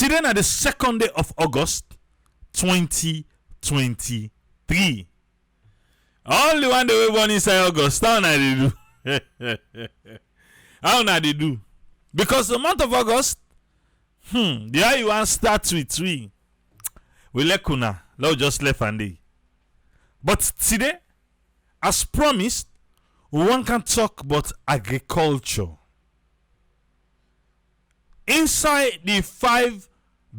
Today na the 2nd day of August 2023. Only one day we born inside August. How na they do? How na they do? Because the month of August, the year you want start with we let kuna. Let's just left and day. But today, as promised, one can talk about agriculture. Inside the 5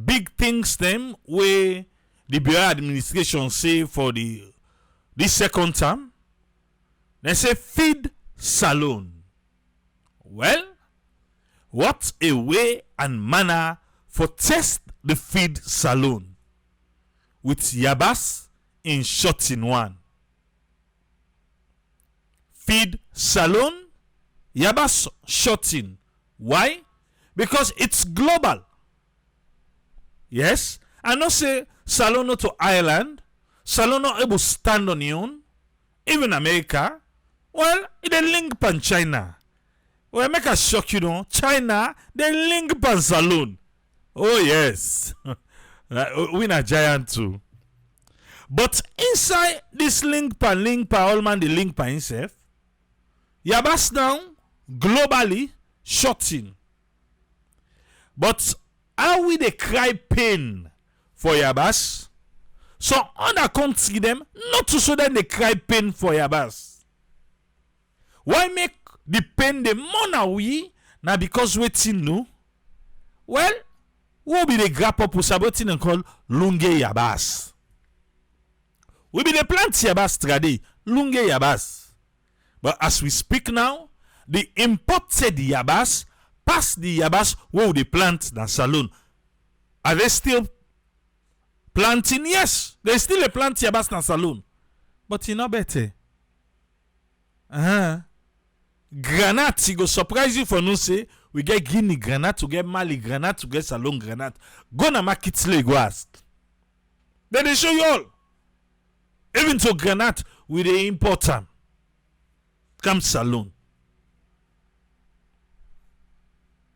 big things them where the Bureau administration say for this second term, they say feed SALONE. Well, what a way and manner for test the feed SALONE with Yabas in short in one. Feed SALONE, Yabas shorting. Why? Because it's global. Yes, I know say SALONE not to Ireland, SALONE not able to stand on your own, even America. Well, it a link pan China. Well, make a shock, you know. China, they link pan SALONE. Oh yes, we a giant too. But inside this link pan all man the link pan himself. Yabas down globally shorting. But how we they cry pain for Yabas? So other country them not to show them they cry pain for Yabas. Why make the pain the more now we now because waiting no? Well, we be the grab up with saboting and call lunge Yabas. We be the plant Yabas trade lunge Yabas. But as we speak now, the imported Yabas pass the Yabas where they plant than SALONE. Are they still planting? Yes, they still a plant Yabas than SALONE. But you know better. Granate, go surprise you for no say we get Guinea granate to get Mali granate to get SALONE granate. Go na market slay go ask. Then they show you all. Even to granate with the import them. Come SALONE.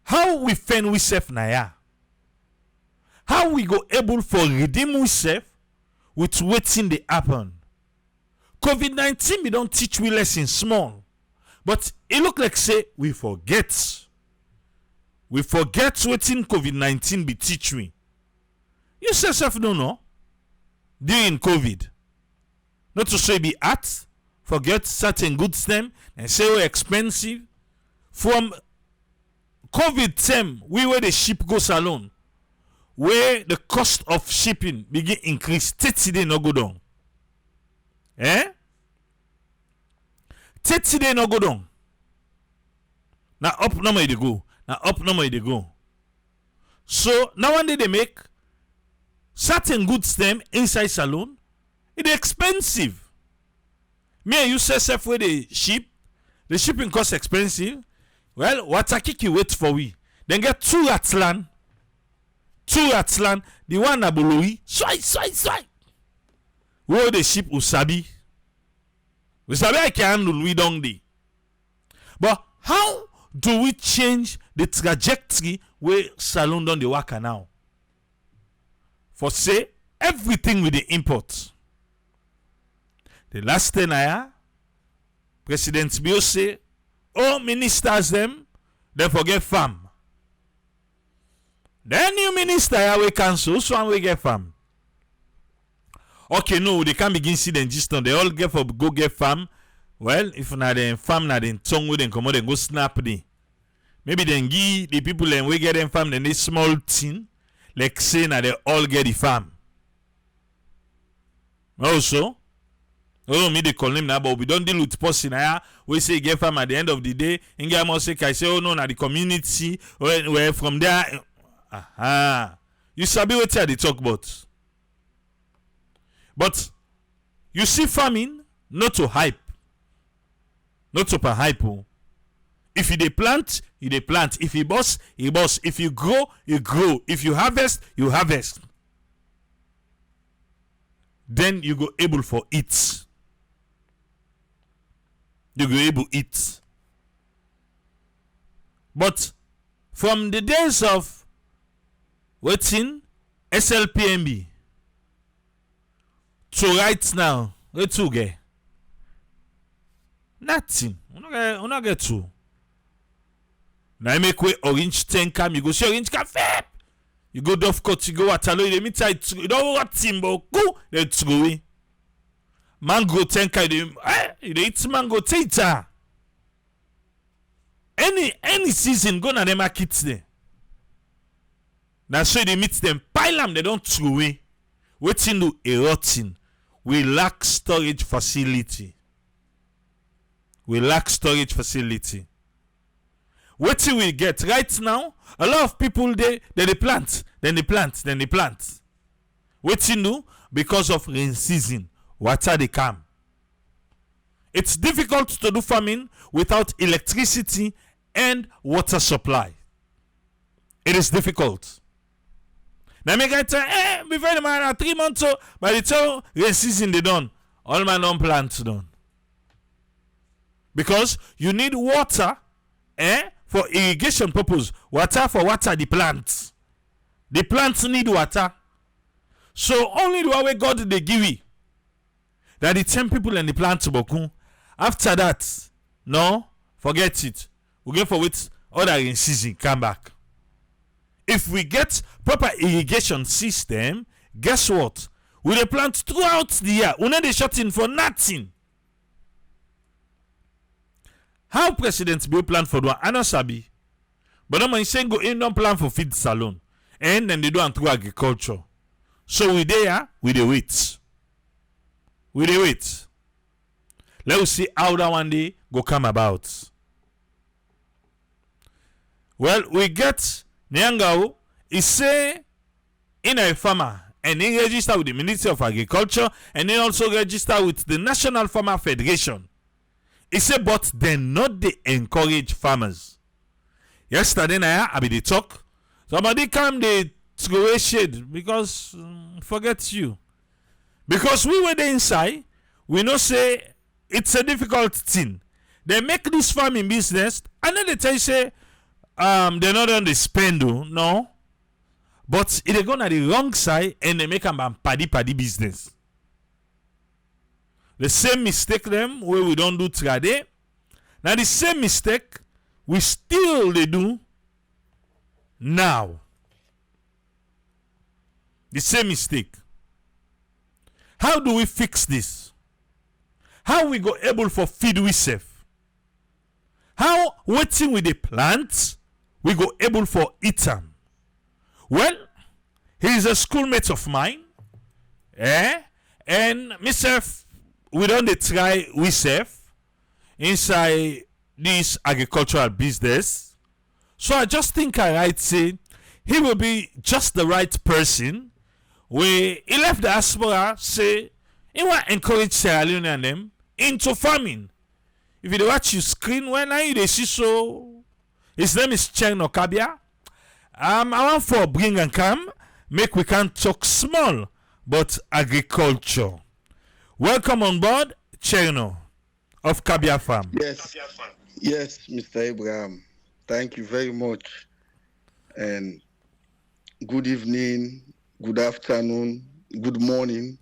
How we fend we self na? How we go able for redeem we self with waiting the happen? COVID-19 we don't teach we lesson small, but it look like say we forget. We forget waiting COVID-19 be teach we. You self no no during COVID. Not to say be at forget certain goods them and say oh expensive from COVID time, we where the ship go SALONE, where the cost of shipping begin increase, 30 days no go down. 30 days no go down. Now up no more they go. Now up no more they go. So now one day they make certain goods them inside SALONE, it's expensive. Me and you say self where they ship, the shipping cost expensive. Well, what a kick you wait for we. Then get 2 Atlan. 2 Atlan. The one na Boloi. Swai. Where the ship Usabi. Usabi I can handle we don't dey. But how do we change the trajectory where SALONE don dey work now? For say everything with the import. The last thing President Bio say, oh, ministers them, they forget farm. Then new minister we cancel, so one we get farm. Okay, no, they can't begin see them just on. They all get for go get farm. Well, if not then farm, not then tongue with them come out and go snap the. Maybe then give the people and we get them farm, then they small thing, like say now they all get the farm. Also, oh, me they call him now, but we don't deal with person here. We say get farm at the end of the day. And get more say, I say, oh no, na the community. Where from there. You sabi what they talk about. But you see farming, not to hype. Not to per hype. If you dey plant, you dey plant. If you boss, you boss. If you grow, you grow. If you harvest, you harvest. Then you go able for it. You go able it. But from the days of Waiting SLPMB to right now. What to get? Nothing. We not get to. Now you make way orange 10 cam, you go see orange cafe. You go Dovecot, you go Waterloo, you meet you don't want Timbo, go, let's go away. Mango 10 cam, you eat mango tata. Any season, go na the markets there. Now so they meet them, pile them, they don't throw away. Waiting to a rotting. We lack storage facility. We lack storage facility. What till we get right now? A lot of people they plant, then they plant. What you do? Because of rain season, water they come. It's difficult to do farming without electricity and water supply. It is difficult. Now make I tell before the man 3 months so by the time rain season they done, all man don't plant done. Because you need water for irrigation purpose. Water for water the plants. The plants need water. So only the way God they give you. That the 10 people and the plants boku. After that, no, forget it. We go for wait other rain season come back. If we get proper irrigation system, guess what? We dey plant throughout the year. We no dey shut in for nothing. How President Bill plan for one? I know sabi. But I'm saying go in don't plan for feed salon. And then they do and through agriculture. So we there, we dey wait. We dey wait. Let us see how that one day go come about. Well, we get Nyangao is say in a farmer and he register with the Ministry of Agriculture and he also register with the National Farmer Federation. He say but they not they encourage farmers. Yesterday night I be the talk. Somebody come they throw away shade because forget you. Because we were there inside, we know say it's a difficult thing. They make this farming business and then they tell you say they're not on the spend, no. But if they go on the wrong side and they make them paddy business. The same mistake them where we don't do trade. Now the same mistake we still they do now. The same mistake. How do we fix this? How we go able for feed we safe? How waiting with the plants we go able for eat them? Well, he is a schoolmate of mine. And myself, we don't try we safe inside this agricultural business. So I just think I right say he will be just the right person. He left the diaspora say he want to encourage Sierra Leone and them into farming. If you watch your screen, when I they see so, his name is Chen Okabia. I want for bring and come, make we can talk small, but agriculture. Welcome on board, Cherno of Kabia Farm. Yes, Mr. Abraham. Thank you very much. And good evening, good afternoon, good morning,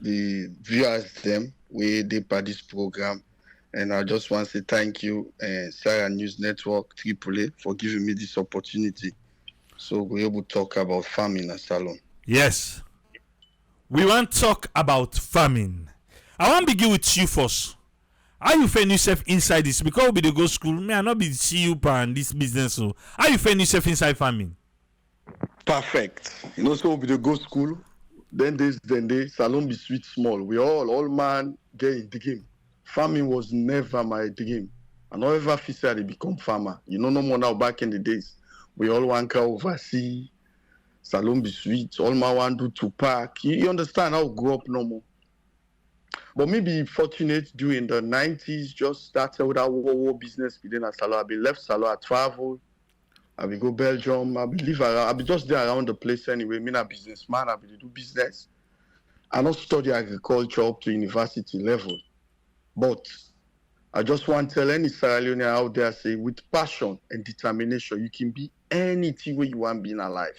the viewers them we did by this program. And I just want to say thank you, Sarah News Network, AAA, for giving me this opportunity. So we're able to talk about farming at Salone. Yes. We want to talk about farming. I want to begin with you first. How you find yourself inside this? Because we dey go school, me I not be see you and this business. So how you find yourself inside farming? Perfect. So we dey go school, then Salone be sweet small. We all man get in the game. Farming was never my dream. I never ever feel say I become farmer. No more now back in the days. We all want to oversee. Salone be sweet. All my want do to pack. You understand how I grew up normal. But maybe fortunate during the 90s, just started with that war business within a Salone. I be left Salone, I travel. I be go Belgium. I be live around. I be just there around the place anyway. Me a businessman. I be do business. I not study agriculture up to university level. But I just want to tell any Sierra Leone out there, say, with passion and determination, you can be anything where you want being alive.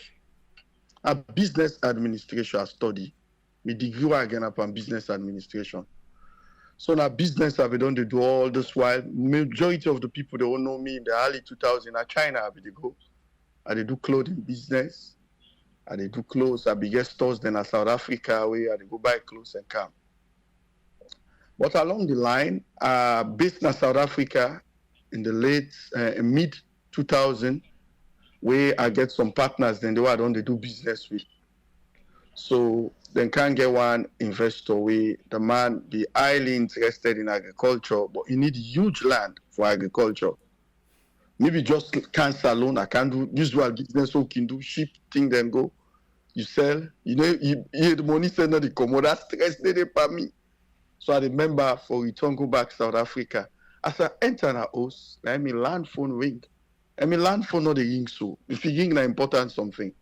A business administration I study. My degree again upon business administration. So now business I've done to do all this while. Majority of the people that don't know me in the early 2000s in China I they go. I they do clothing business. I they do clothes. I bigger stores than in South Africa where I they go buy clothes and come. But along the line, based in South Africa in the late mid 2000, where I get some partners then they were don't they do business with. So then can't get one investor where the man be highly interested in agriculture, but you need huge land for agriculture. Maybe just can't salon, I can't do usual business so can do ship thing then go. You sell, you the money send the commode, that stress they for me. So I remember for return go back South Africa. As I enter a house, I mean land phone ring. I mean land phone not the ring so. If you ring na important something.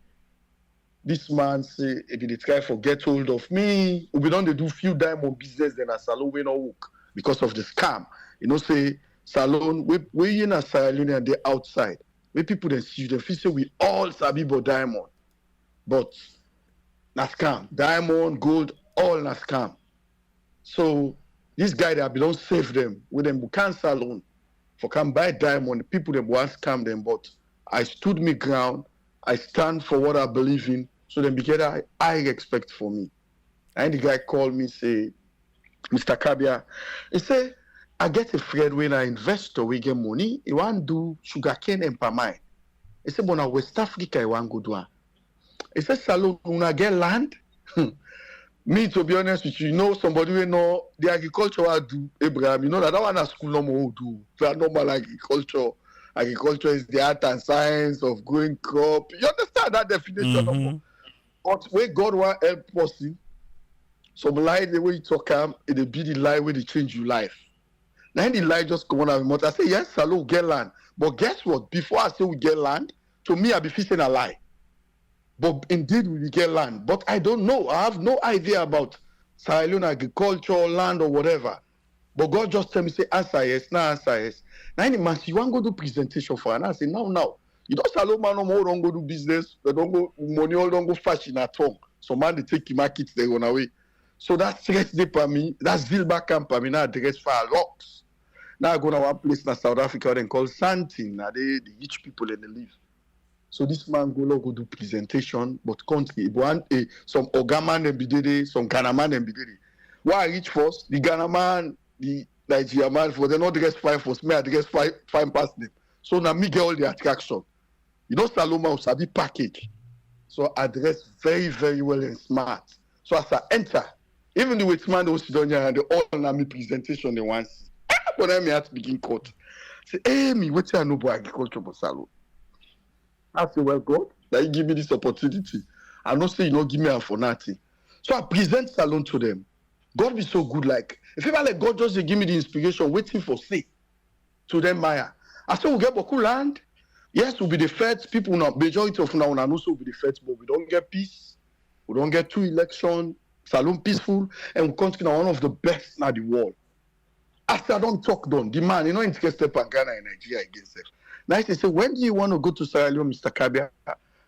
This man say if they try for get hold of me, we don't do few diamond business then a salon we not work because of the scam. You know say salon we in a Sierra Leone and they outside. Where people then see them feel say we all sabi about diamond. But na scam. Diamond, gold, all na scam. So this guy that don't save them with them can salon for can buy diamond. People them want scam them, but I stood me ground. I stand for what I believe in. So then because I expect for me. And the guy called me say, Mr. Kabia, he say, I get a friend when I investor we get money, he want do sugarcane and palm wine. He said, but now West Africa, he want go do. He said, Salon, una get land? Me, to be honest with you, somebody we know the agriculture I do, Abraham, that one at school no more do. That normal agriculture. Agriculture is the art and science of growing crop. You understand that definition? Mm-hmm. But where God want help us in, some lie the way you talk it'll be the lie where they change your life. Now the lie just come on and mouth. I say, yes, Salone, get land. But guess what? Before I say we get land, to me I be facing a lie. But indeed we get land. But I don't know. I have no idea about Sierra Leone agriculture, land or whatever. But God just tell me, say, answer yes, now answer yes. Now any man, you want to go do presentation for and I say, now. You don't Salone man no more don't go do business, they don't go money, all don't go fashion at home. So man they take markets, they run away. So that stress day for me, that Zilba camp for me now address for rocks. Now I go to one place in South Africa then called Santin. Now the rich people in the live. So this man go do presentation, but country want some Ogaman and Bidede, some Ghana man and Bidede. Why I reach first? The Ghana man, the Nigeria man, for they not dress fine first, me I dress fine past them. So now me get all the attraction. You know Salone will sabi package. So I dress very, very well and smart. So as I enter, even the wait man was sit down here and they all na me presentation they want see. But I me have to begin cut. Say, hey me, what I know about agriculture for Salone? I say, well, God, that you give me this opportunity. I don't say you don't give me a for nothing. So I present Salone to them. God be so good, like if ever like God just give me the inspiration, waiting for say to them, Maya. I say we get beaucoup land. Yes, we'll be the first people now. Majority of now and also will be the first, but we don't get peace. We don't get 2 elections. Salone peaceful, and we continue one of the best in the world. After I don't talk done, the man, interested in Ghana and Nigeria against it. Now I say, when do you want to go to Sierra Leone, Mr. Kabia?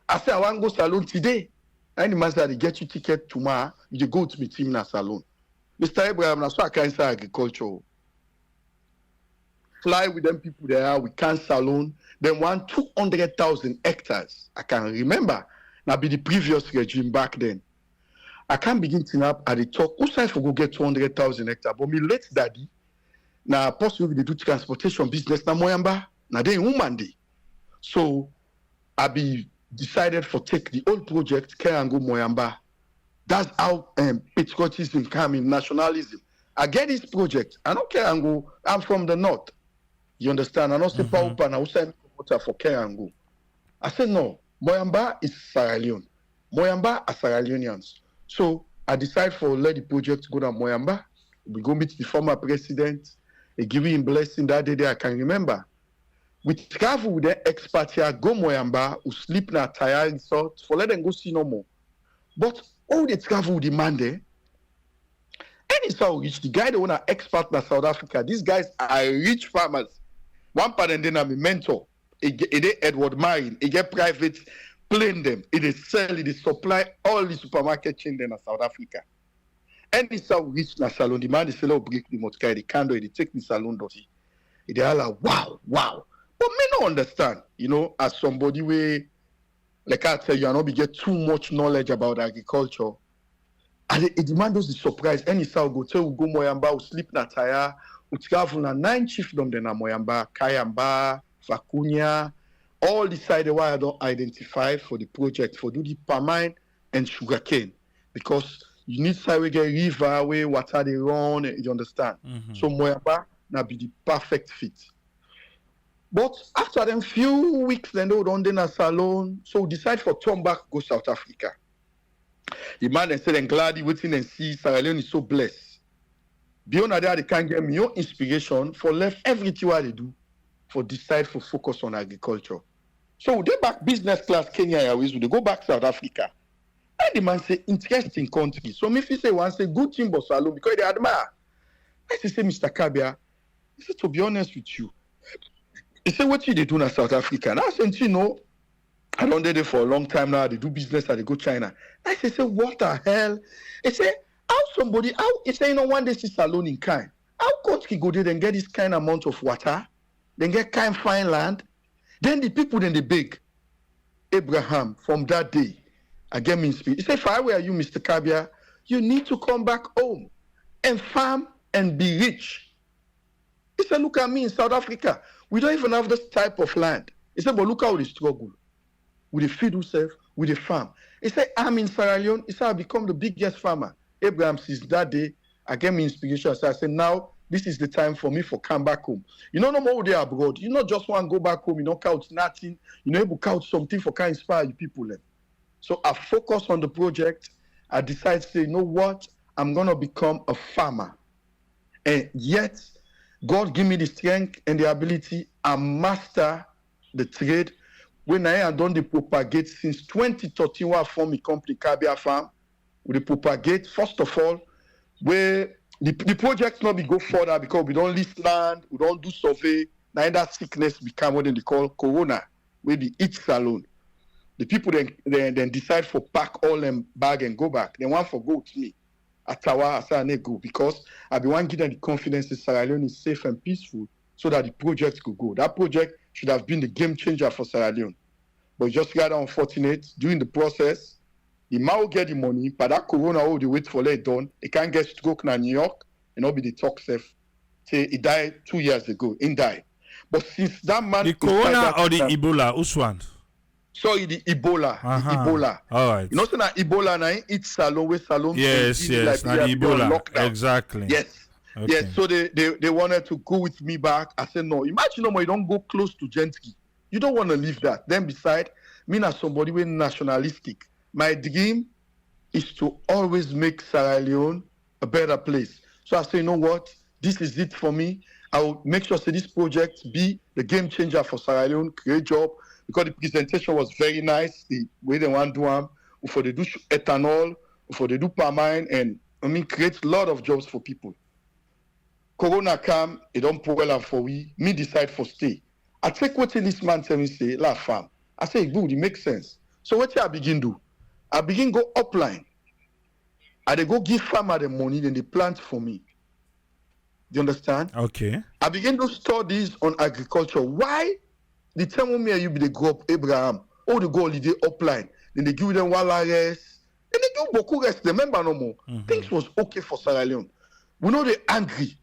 I say, I want to go Salone today. And the man said, get you ticket tomorrow. You go to meet him in a Salone. Mr. Abraham, that's why I can't say agriculture. Fly with them people there, we can't Salone. Then 200,000 hectares. I can remember. Now be the previous regime back then. I can't begin to up at the talk. Who said for go get 200,000 hectares? But me late daddy. Now possibly they do transportation business na Moyamba. Now they woman day. So I be decided for take the old project Kerango Moyamba. That's how patriotism come in nationalism. I get this project. I don't Kerango. I'm from the north. You understand? I don't say Paupa na Usain for Kerango. I said no. Moyamba is Sierra Leone. Moyamba are Sierra Leoneans. So I decide for let the project go to Moyamba. We go meet the former president. He give him blessing that day. I can remember. We travel with the expert here, go Moyamba, who sleep in a tire resort for let them go see no more. But all the travel with the man there. And it's how rich. The guy that want an expert in South Africa. These guys are rich farmers. One part and then I'm a mentor. He get Edward Marine. He get private plane them. It is sell, it is supply all the supermarket chain in South Africa. And it's how reach na salon. The man is say, break the motor, the candle, they take the salon dirty. They are like, wow. But me not understand, as somebody way, like I tell you, I know we get too much knowledge about agriculture. And it demand us the surprise. Any sao go tell go moyamba, sleep na tire, travel na 9 chiefdom then na moyamba, kayamba, fakunya, all the side why I don't identify for the project for do the palm mine and sugarcane. Because you need side we get river where water they run, you understand? Mm-hmm. So moyamba na be the perfect fit. But after them few weeks, then they don't in a salon. So decide for turn back, go South Africa. The man then said, I'm glad he waiting and see Sierra Leone is so blessed. Beyond that, they can get me your inspiration for left everything what they do for decide for focus on agriculture. So they back business class Kenya Airways, they go back South Africa. And the man say, interesting country. So if you say one say good thing but salon because they admire. I say, Mr. Kabia, he said, to be honest with you, he said, what they do in South Africa? And I said, I don't do it for a long time now. They do business and they go China. I said, what the hell? He said, he said, one day see salon in kind. How country go there and get this kind amount of water? Then get kind fine land? Then the people then they beg Abraham from that day. Again, mean speak. He said, if I were you, Mr. Kabia, you need to come back home and farm and be rich. He said, look at me in South Africa. We don't even have this type of land. He said, but look how we struggle. We feed ourselves, we farm. He said, I'm in Sierra Leone. He said, I become the biggest farmer. Abraham, since that day, I get me inspiration. So I said, now, this is the time for me for come back home. You know, no more there abroad. You not just want to go back home, you don't count nothing. You know, able to count something for can inspire you people. So I focus on the project. I decide to say, you know what? I'm going to become a farmer. And yet, God give me the strength and the ability to master the trade. When I have done the propagate since 2013, when I formed a company, Kabia Farm, we propagate, first of all, where the project not be go further because we don't list land, we don't do survey, now that sickness become what they call corona, where the each salon. The people then decide for pack all them bag and go back. They want for go with me. Atawa Asane go because I be one give them the confidence that Sierra Leone is safe and peaceful so that the project could go. That project should have been the game changer for Sierra Leone. But just rather unfortunate during the process, the man get the money, but that corona all the wait for it done, he can't get stroke in New York and not be the talk safe. Say he died 2 years ago, he died. But since that man the corona or the Ebola, which one? Sorry, the Ebola. Uh-huh. The Ebola. All right. You know, so now Ebola now it's salon where salon. Yes, yes, now the Ebola. Exactly. Yes. Okay. Yes. So they wanted to go with me back. I said no. Imagine you don't go close to Gentry. You don't want to leave that. Then beside me, as somebody with nationalistic, my dream is to always make Sierra Leone a better place. So I say, you know what? This is it for me. I will make sure this project be the game changer for Sierra Leone, create job. Because the presentation was very nice, the way they want to do them, for they do ethanol, for they do palm mine, and create a lot of jobs for people. Corona come, it don't pour well for we, me decide for stay. I take what this man tell me say, la farm. I say, good, it makes sense. So what I begin do? I begin go upline. I they go give farmer the money, then they plant for me. Do you understand? Okay. I begin to studies on agriculture. Why? The time when me and you be the grow up Abraham, all the go holiday upline, then they give them one rest, then they give beaucoup rest. Remember no more. Mm-hmm. Things was okay for Sierra Leone. We know they angry.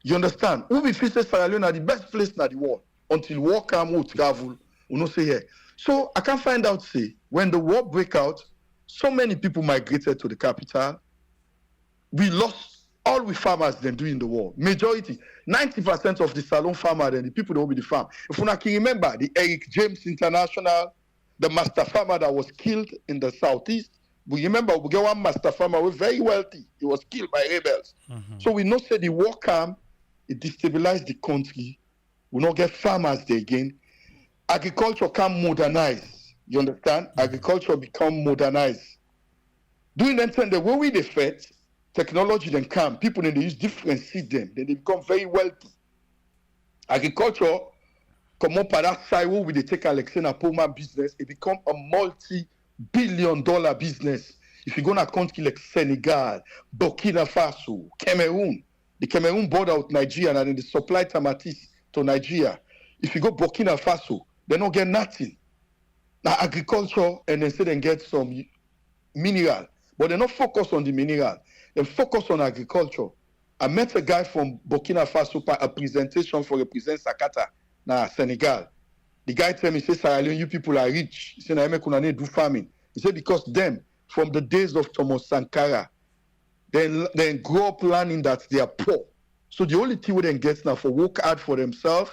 You understand? We be feel say Sierra Leone are the best place in the world until war come, we travel. We know say here. So I can find out say when the war break out, so many people migrated to the capital. We lost all we farmers then doing the war. Majority, 90% of the salon farmer then the people that will be the farm. If you can remember the Eric James International, the master farmer that was killed in the southeast. We remember we get one master farmer who was very wealthy. He was killed by rebels. Mm-hmm. So we know say the war come, it destabilized the country. We not get farmers there again. Agriculture can modernize. You understand? Mm-hmm. Agriculture become modernized. During that time, the way we defect, technology then come, people then they use different seed them, then they become very wealthy. Agriculture come up at that side where we dey take Alexander Poma business, it become a multi-billion-dollar business. If you go to country like Senegal, Burkina Faso, Cameroon, the Cameroon border with Nigeria and then they supply tomatoes to Nigeria. If you go Burkina Faso, they don't get nothing. Now agriculture and then say they get some mineral, but they not focus on the mineral. They focus on agriculture. I met a guy from Burkina Faso for a presentation for represent Sakata na Senegal. The guy tell me, say, Sierra Leone, you people are rich. He said, I make una do farming. He said, because them, from the days of Thomas Sankara, then grow up learning that they are poor. So the only thing we then get now for work hard for themselves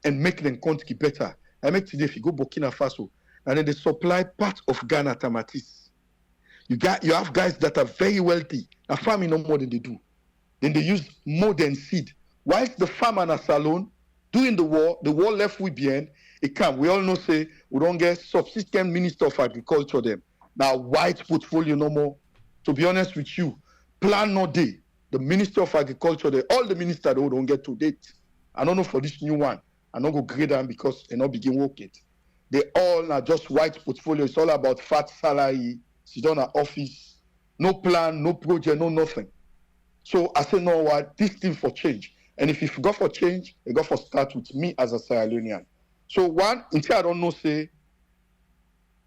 and make them country better. I make today, if you go Burkina Faso, and then they supply part of Ghana tomatoes. You have guys that are very wealthy, and farming no more than they do. Then they use modern seed. Whilst the farmer na SALONE, during the war left with behind, it can. We all know say we don't get subsistent minister of agriculture them. Now white portfolio no more. To be honest with you, plan no day. The minister of agriculture, all the ministers they don't get to date. I don't know for this new one. I don't go grade them because they not begin work it. They all are just white portfolio. It's all about fat salary, sit down at office, no plan, no project, no nothing. So I say, no, what this thing for change. And if you go for change, you go for start with me as a Sierra Leonean. So one, until I don't know, say,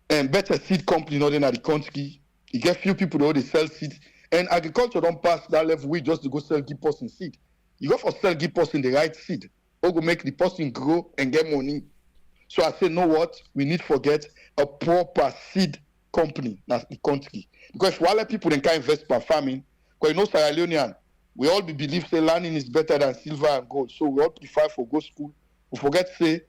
better seed company not in the country. You get few people that they sell seeds. And agriculture don't pass that level. We just to go sell give person seed. You go for sell give person the right seed. Or go make the person grow and get money. So I say, know what? We need to forget a proper seed company in the country. Because if while people then can invest per farming, because you know Sierra Leonean, we all believe say learning is better than silver and gold. So we all prefer for go school. We forget say,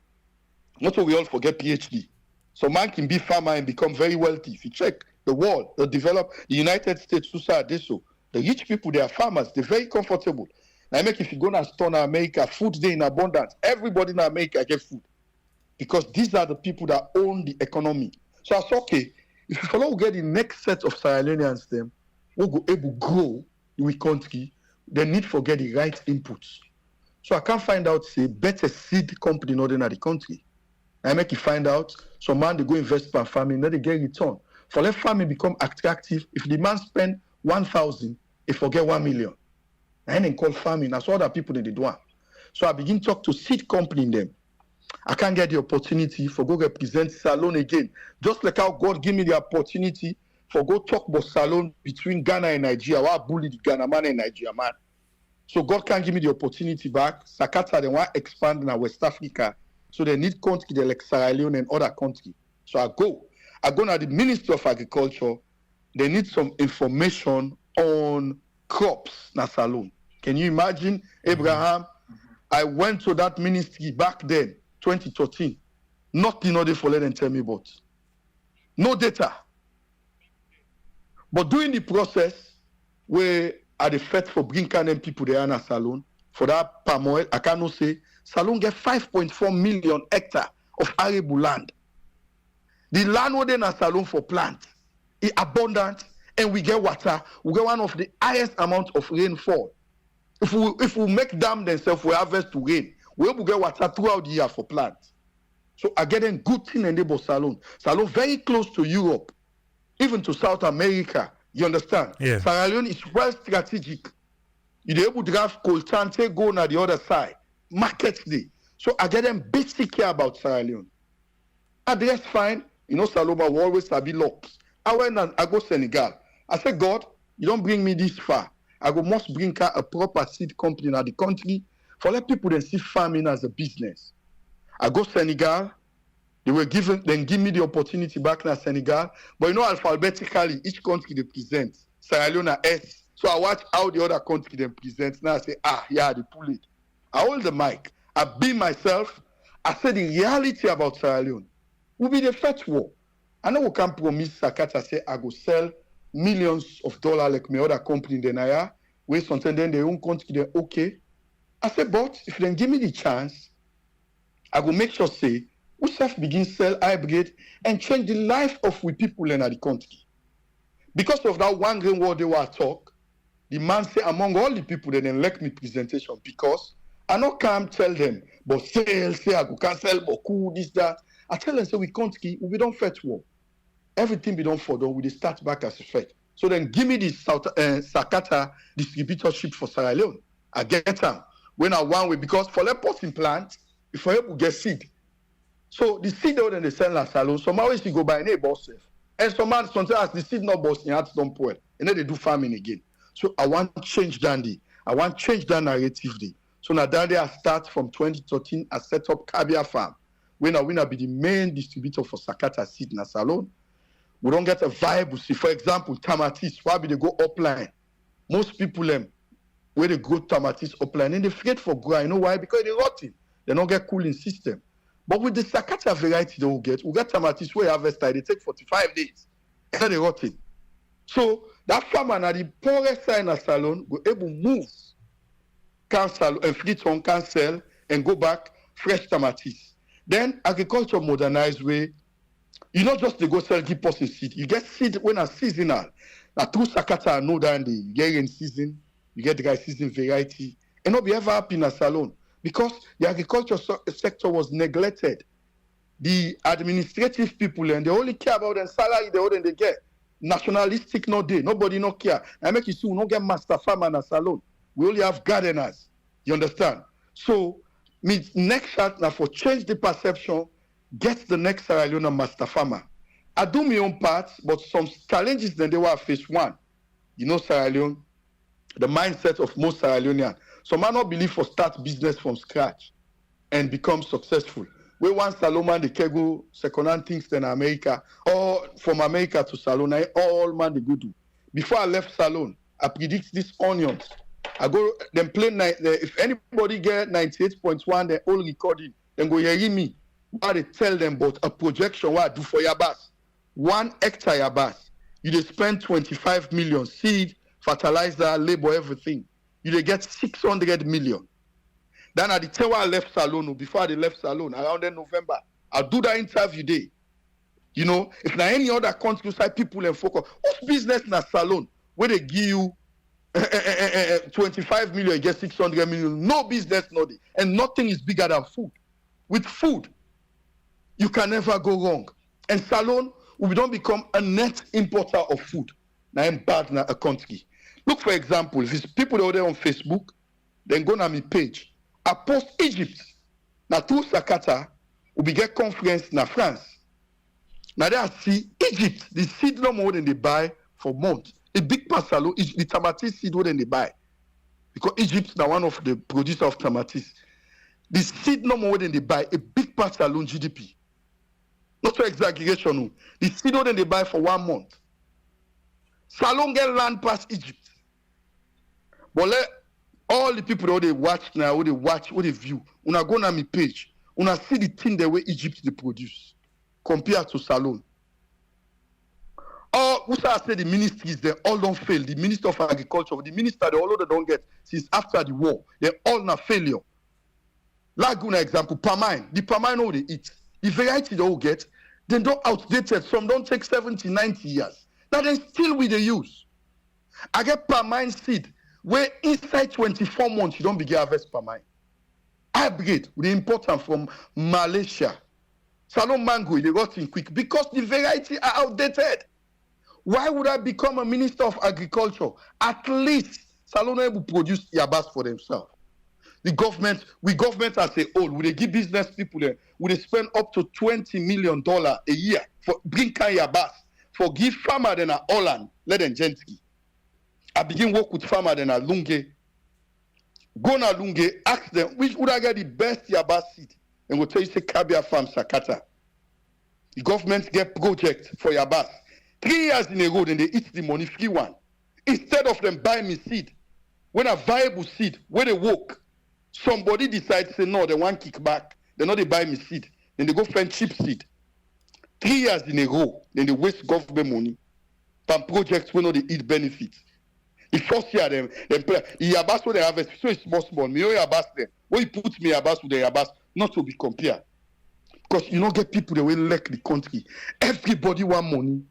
not so we all forget PhD. So man can be farmer and become very wealthy. If you check the world, the United States, the rich people, they are farmers. They're very comfortable. Now make if you go to store in America, food there in abundance. Everybody in America get food. Because these are the people that own the economy. So I say, okay, if you follow get the next set of Sierra Leoneans, them who go able to grow in the country, they need to get the right inputs. So I can find out, say, better seed company in the country. I make you find out, some man, they go invest per farming, then they get return. For let farming become attractive, if the man spend 1,000, he forget 1 million. And then call farming, that's all the people that they do. So I begin talk to seed company in them. I can't get the opportunity for go represent SALONE again. Just like how God gave me the opportunity for go talk about SALONE between Ghana and Nigeria. Why bully the Ghana man and Nigeria man. So God can't give me the opportunity back. Sakata, they want to expand in West Africa. So they need country like Sierra Leone and other countries. So I go to the Ministry of Agriculture. They need some information on crops na SALONE. Can you imagine, Abraham? I went to that ministry back then, 2013. Nothing other for let them tell me about. No data. But during the process, where at the fete for bring Canadian people there in a SALONE, for that palm oil, I cannot say, SALONE get 5.4 million hectares of arable land. The land where they in a SALONE for plant is abundant, and we get water. We get one of the highest amount of rainfall. If we make dam themselves, we harvest to rain. We will get water throughout the year for plants. So I get a good thing in the SALONE. SALONE very close to Europe, even to South America. You understand? Yeah. Sierra Leone is well strategic. You're able to have Coltante go on the other side. Market day. So I get them basic care about Sierra Leone. Address fine. You know, Saloma will always have locks. I went and I go Senegal. I said, God, you don't bring me this far. I go must bring a proper seed company in the country for let people then see farming as a business. I go Senegal. Then give me the opportunity back in Senegal. But you know, alphabetically, each country they present. Sierra Leone S. So I watch how the other country they present. Now I say, yeah, they pull it. I hold the mic. I be myself. I say the reality about Sierra Leone will be the first war. I know we can't promise Sakata say I go sell millions of dollars like my other company in the Naya, where something then their own country they're okay. I say, but if they give me the chance, I go make sure say we self begin sell hybrid and change the life of we people in the country. Because of that one green word they were talk, the man say among all the people that then elect me presentation because I not come tell them, but say I go cancel, but cool, this, that. I tell them, say we can't keep, we don't fetch war. Everything be done for them, we start back as a fetch. So then give me this Sakata distributorship for Sierra Leone. I get them. When I one way, because for the potting plant, if I help get seed. So the seed out and they sell at Salone, some always you go buy any boss. And some man sometimes the seed not boss in at some point. And then they do farming again. So I want to change Dandy. I want to change that narrative day. So now Dandy I start from 2013, I set up Cabia Farm. When I be the main distributor for Sakata seed in Salone. We don't get a viable seed. For example, Tamatis, why be they go upline? Most people where they grow Tamatis upline and they forget for grow. You know why? Because they rotting. They don't get cooling system. But with the Sakata variety they will get Tamatis where harvest they take 45 days. And then they rotting. So that farmer na the poorest side in a Salone will able to move can sell and free ton can sell and go back fresh Tamatis. Then agriculture modernized way. You not just they go sell give person seed. You get seed when a seasonal. Now through Sakata I know that you get in season, you get dry season variety, and not be ever happy in a Salone because the agriculture sector was neglected. The administrative people and they only care about their salary they get. Nationalistic no day, nobody no care. I make you see we don't get master farmer in a Salone. We only have gardeners. You understand? So me next shot now for change the perception. Get the next Sierra Leone master farmer. I do my own part, but some challenges then they were phase one. You know, Sierra Leone, the mindset of most Sierra Leoneans. Some might not believe for start business from scratch and become successful. We want Salone, they can go second-hand things in America, or from America to Salone, all man they go do. Before I left Salone, I predict these onions. I go, them play, if anybody get 98.1, they all recording, then go hear me. What they tell them about a projection what I do for Yabas. 1 hectare Yabas. You they spend 25 million seed, fertilizer, labor, everything. You they get 600 million. Then at the time I left Salone, before I left Salone, around in November, I'll do that interview day. You know, if now any other country side people and focus, whose business na Salone where they give you 25 million, you get 600 million, no business, no day. And nothing is bigger than food. With food, you can never go wrong. And Salone, we don't become a net importer of food. Now I'm bad in a country. Look, for example, if it's people out there on Facebook, then go on my page. I post Egypt. Now through Sakata, we get conference in France. Now there I see Egypt, the seed no more than they buy for months. A big part Salone is the Tamatis seed more than they buy. Because Egypt is now one of the producers of Tamatis. The seed no more than they buy, a big part Salone GDP. Not for exaggeration. The seed than they buy for 1 month. Salone get land past Egypt. But let all the people who they watch now, who they view, una go on my page, una see the thing the way Egypt they produce compared to Salone. Or who say the ministries they all don't fail. The Minister of Agriculture, the minister they all they don't get since after the war, they all na failure. Laguna example, palmine. The palmine all they eat. The variety they all get, they don't outdated. Some don't take 70, 90 years. Now then still we they use. I get palmine seed where inside 24 months you don't begin harvest palmine. Hybrid, we import them from Malaysia. Salone mango, they got in quick because the variety are outdated. Why would I become a minister of agriculture? At least Salone will produce yabas for themselves. The government, as a whole, will they give business people there, will they spend up to $20 million a year for bring can yabas, for give farmer then a Holland, let them gently. I begin work with farmer then a Lunge. Go na Lunge, ask them which would I get the best yabas seed, and will tell you say Cabia Farm Sakata. The government get project for yabas. 3 years in a row, then they eat the money free one. Instead of them buying me seed, when a viable seed, when they work, somebody decides say no, they want kickback. They know they buy me seed. Then they go find cheap seed. 3 years in a row, then they waste government money. From projects where no they eat benefits. The first year them play. Yabas when they harvest, so it's small. Me yabas them. When you put me yabas with the yabas, not to be compared. Because you don't get people that will like the country. Everybody want money.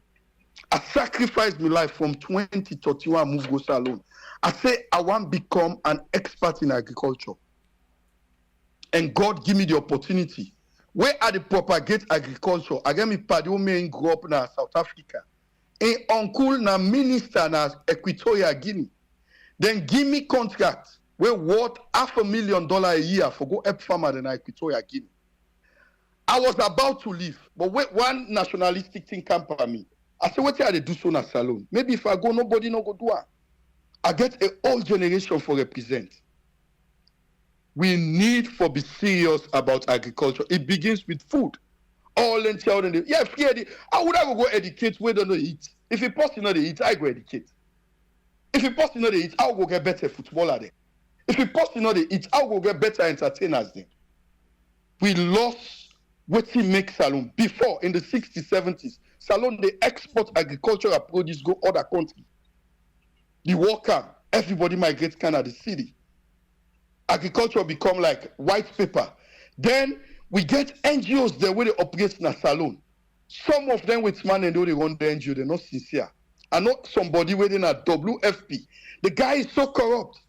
I sacrificed my life from 2031 move go Salone. I say I want to become an expert in agriculture. and God give me the opportunity. Where I dey propagate agriculture, I get me padi wey me grow up na South Africa. And uncle na minister na Equatorial Guinea. Then give me contract wey worth $500,000 a year for go help farmer in Equatorial Guinea. I was about to leave, but wait, one nationalistic thing come for me. I said, what I do so na SALONE? Maybe if I go, nobody no go do it. I get a whole generation for represent. We need to be serious about agriculture. It begins with food. All in children, yeah, I would have go educate where they don't eat. If you post not eat, I go educate. If you post not eat, I'll go get better footballer there. If you post not eat, I'll go get better entertainers there. We lost what he make SALONE before in the 60s, 70s. SALONE they export agricultural produce go other countries. The worker, everybody migrate Canada City. Agriculture become like white paper. Then we get NGOs there where they operate in a SALONE. Some of them with man and they run the NGO, they're not sincere. I know somebody waiting at WFP. The guy is so corrupt.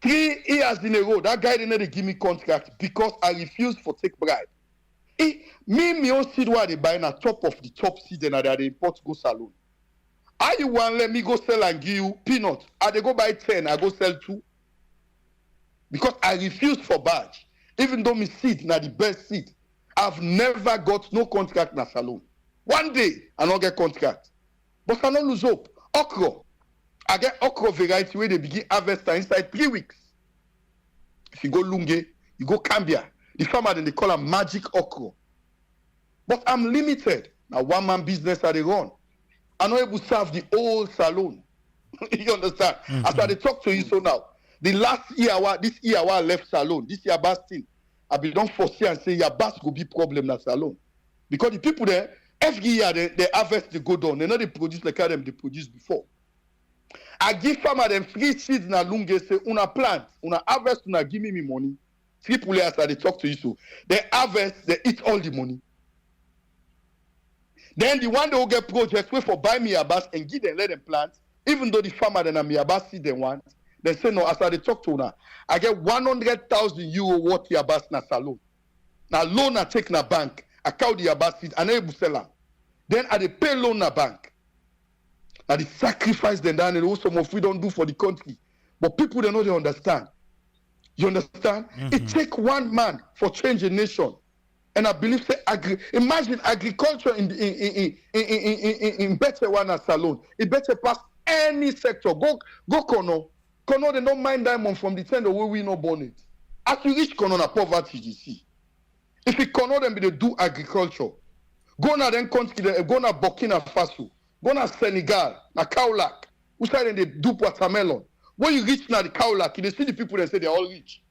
3 years in a row, that guy didn't give me contract because I refused to take bribe. Me own seed where they buy na top of the top seed and they import go SALONE. How you want let me go sell and give you peanut? I they go buy 10, I go sell 2. Because I refuse for badge. Even though my seed na the best seed, I've never got no contract na SALONE. One day, I don't get contract. But I don't lose hope. Okra. I get okra variety where they begin harvest inside 3 weeks. If you go Lunge, you go Cambia. The farmer then they call them magic okra. But I'm limited. Now one man business I they run. I'm not able to serve the whole SALONE. You understand? Mm-hmm. As I talk to you so now. The last year, this year I left SALONE. This year Bastin, I be don't foresee and say your bas go be problem na SALONE. Because the people there, every year they harvest the go down. They know they produce like how them they produced before. I give farmer them free seeds na Lunge say una plant, una harvest, una give me money. People as I they talk to you so. They harvest, they eat all the money. Then the one they will get projects wait for buy me a bas and give them let them plant, even though the farmer then a me a bas seed they want. They say no, as I they talk to una, I get 100,000 euro worth your bas na SALONE. Now loan I take na bank, I count the bas seed and I able sell them. Then I they pay loan na bank. Now the sacrifice then and also some of we don't do for the country. But people they know they understand. You understand? Mm-hmm. It take one man for change a nation. And I believe say imagine agriculture in better one as SALONE. It better pass any sector. Go Kono. Kono they don't mind diamond from the time the way we no born it. As you reach Kono na poverty you see. If you Kono them be they do agriculture. Go na then country go na Burkina Faso. Go na Senegal, na Kaolack. Who say they do watermelon. When you reach now the Kaolack, you see the people that say they're all rich.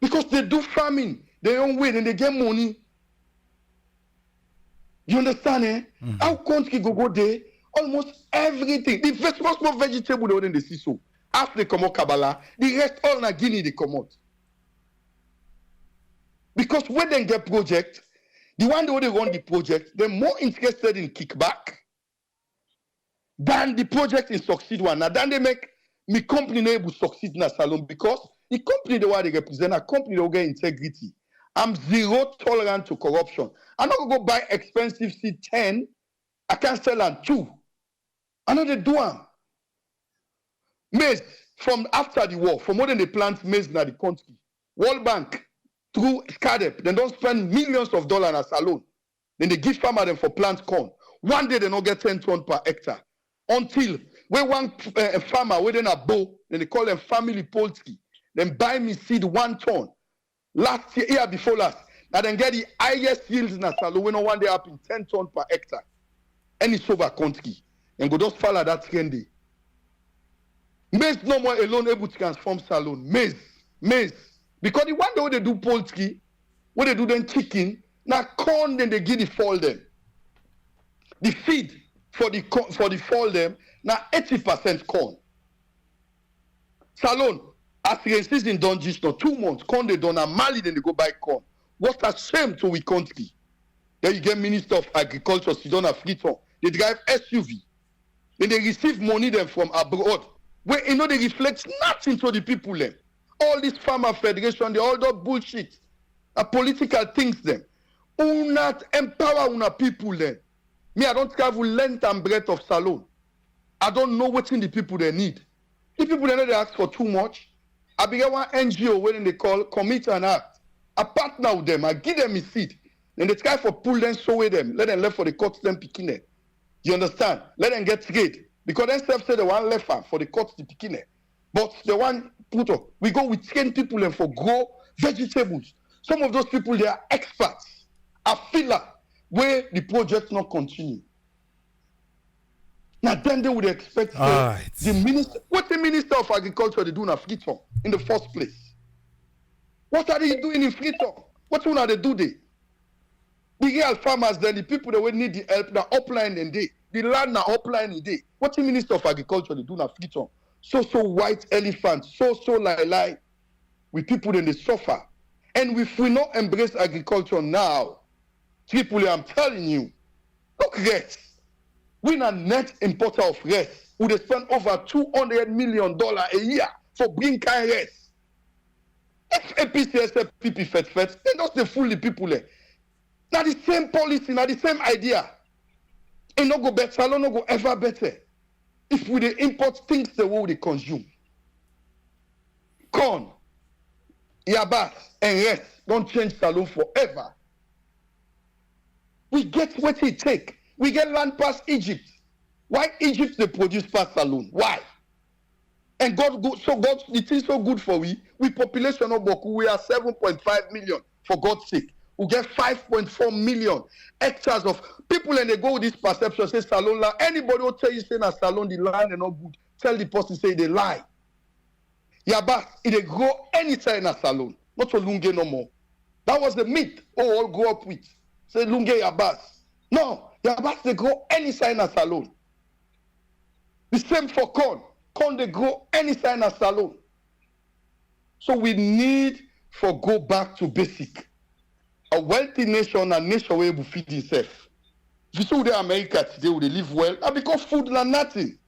Because they do farming their own way and they get money. You understand, eh? Mm-hmm. How country go there? Almost everything. The first small vegetable they wouldn't see so. After they come out Kabbalah, the rest all na Guinea they come out. Because when they get project, the one they run the project, they're more interested in kickback than the project in succeed one. Now then they make me company able to succeed in a SALONE because the company the way they represent a company that will get integrity. I'm zero tolerant to corruption. I'm not gonna go buy expensive seed 10. I can't sell on 2. I know they do them. Maize from after the war, from more than they plant maize in the country. World Bank through SCADEP, they don't spend millions of dollars in a SALONE. Then they give farmer them for plant corn. One day they don't get 10 tons per hectare. Until when one farmer within a bow, then they call them family poultry. Then buy me seed 1 ton. Last year before last. Now then get the highest yields in a SALONE when one day up in 10 tons per hectare. Any sober country. And go just follow that trend day. Maize no more alone able to transform SALONE. Maize. Because the one day when they do poultry, when they do them chicken, now corn then they give the fall them. The feed for the fall them, now 80% corn. SALONE, as the season done just now, 2 months, corn they done, and Mali then they go buy corn. What a shame to we country. Then you get Minister of Agriculture, Sidona Friton. They drive SUV. Then they receive money them from abroad. Where they reflect nothing to the people them. all this farmer federation, they all do bullshit. Political things then. Una empower una people then. Me, I don't travel length and breadth of Salone. I don't know what the people they need. The people they know they ask for too much. I began one NGO when they call Commit and Act. I partner with them. I give them a seat. Then they try for pull them, so with them. Let them left for the court them picking it. You understand? Let them get trade. Because then self say the one left for the court to picking it. But the one put up, we go with 10 people and for grow vegetables. Some of those people, they are experts. A filler where the project not continue. Now then they would expect the minister, what the Minister of Agriculture they do in Freetown in the first place? What are they doing in Freetown? What are they do there? The real farmers then, the people that will need the help, the upline and they, the land now upline in they. What the Minister of Agriculture they do in Freetown? So white elephant, so lie with people then they suffer. And if we not embrace agriculture now, Tripoli, I'm telling you, look rice. We're a net importer of rice. We spend over $200 million a year for bring kind rice. If APC, SFPP, FET, they just they fool the people there. Now the same policy, now the same idea. It no go better, Salone no go ever better. If we they import things the way they consume. Corn, yabas, and rice don't change Salone forever. We get what it take. We get land past Egypt. Why Egypt they produce past Salone? Why? And God, it is so good for we. We population of Boku, we are 7.5 million, for God's sake. We get 5.4 million hectares of people, and they go with this perception, say Salone land. Anybody will tell you say that Salone the land is not good. Tell the person say they lie. Yaba, it grow anytime in Salone, not for Lunge no more. That was the myth all grew up with. Say Lunge Yabas. No, Yabas they grow any sign as Salone. The same for corn. Corn they grow any sign as Salone. So we need to go back to basic. A wealthy nation, a nation where we feed itself. If you see the America today, they live well, now because food na nothing.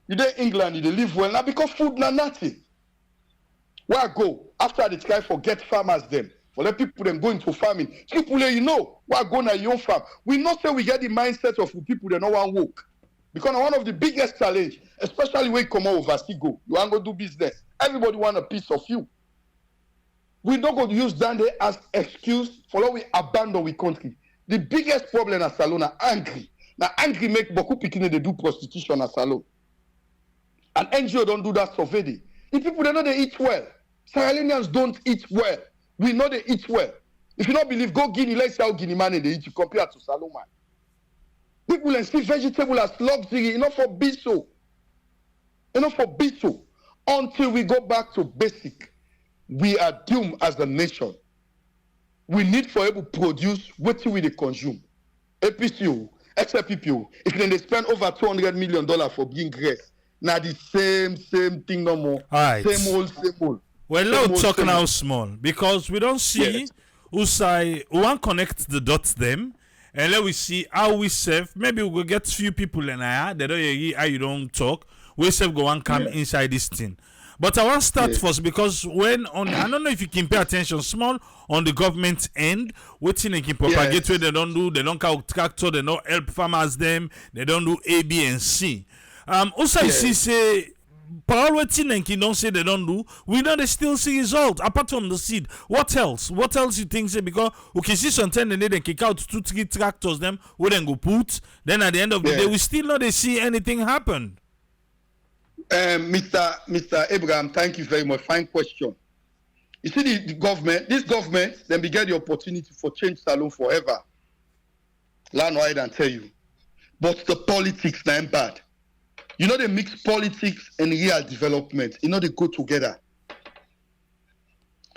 You there England, they live well, now because food na nothing. Where I go after they try forget farmers them. For let people then go into farming. People you know, why go na your farm. We not say we get the mindset of people that no one work. Because one of the biggest challenge, especially when you come out overseas go, you want to do business. Everybody want a piece of you. We don't go to use that as excuse for what we abandon we country. The biggest problem at Salone are angry. Now angry make beaucoup pikine they do prostitution at Salone. And NGO don't do that survey. The people they know they eat well. Sierra Leoneans don't eat well. We know they eat well. If you don't believe, go Guinea, let's see how Guinea man they eat you compared to Salone man. People and see vegetable as luxury, enough for biso. Enough for biso. Until we go back to basic, we are doomed as a nation. We need for able to produce what we they consume. APCO, XFPPO, if they spend over $200 million for being grass, now the same thing no more. All right. Same old. Well, let's talk now small because we don't see who say we want connect the dots them. And let we see how we save. Maybe we will get few people in here. They don't hear how you don't talk. We save go and come inside this thing. But I want to start first because when on I don't know if you can pay attention small on the government end, what thing they can propagate where they don't do, they don't count tractor, they don't help farmers them, they don't do A, B, and C. Also I see say Paul what thing they don't say they don't do, we know they still see result apart from the seed. What else? What else you think say because we can see sometimes they then kick out 2-3 tractors them, we then go put, then at the end of the day we still not they see anything happen. Mr. Abraham, thank you very much. Fine question. You see the government, this government, then we get the opportunity for change Salone forever. Learn why and tell you. But the politics are bad. You know they mix politics and real development. You know they go together.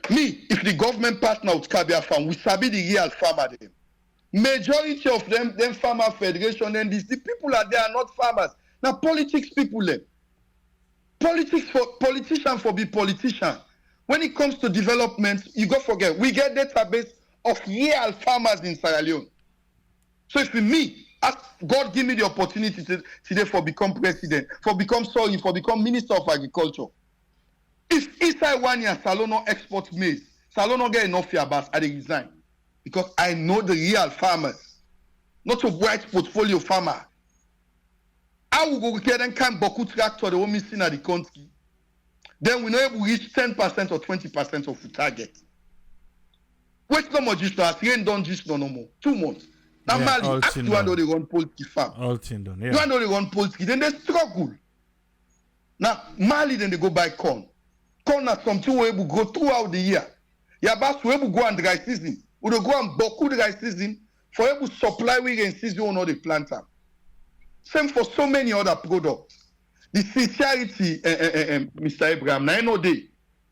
Me, if the government partner with Kabia Farm, we sabi the real farmer them. Majority of them farmer federation, then the people are there are not farmers. Now politics people them. Politics for politician for be politician. When it comes to development, you go forget. We get database of real farmers in Sierra Leone. So if me, ask God give me the opportunity today for become president, for become Minister of Agriculture. If inside 1 year SALONE export maize, SALONE get enough yabas, I dey resign. Because I know the real farmers, not a white portfolio farmer. I will go get them kind boku tractor the one missing at the country. Then we know able reach 10% or 20% of the target. Wait no more just now, rain don't just no more. 2 months. Now Mali, after you know they run poultry farm. All thing done, yeah. You know they run poultry, then they struggle. Now Mali then they go buy corn. Corn is something we able go throughout the year. Yabas we able go on dry season. We go and boku dry season for able supply we in season or not the planter. Same for so many other products. The sincerity, Mr. Abraham, now no day.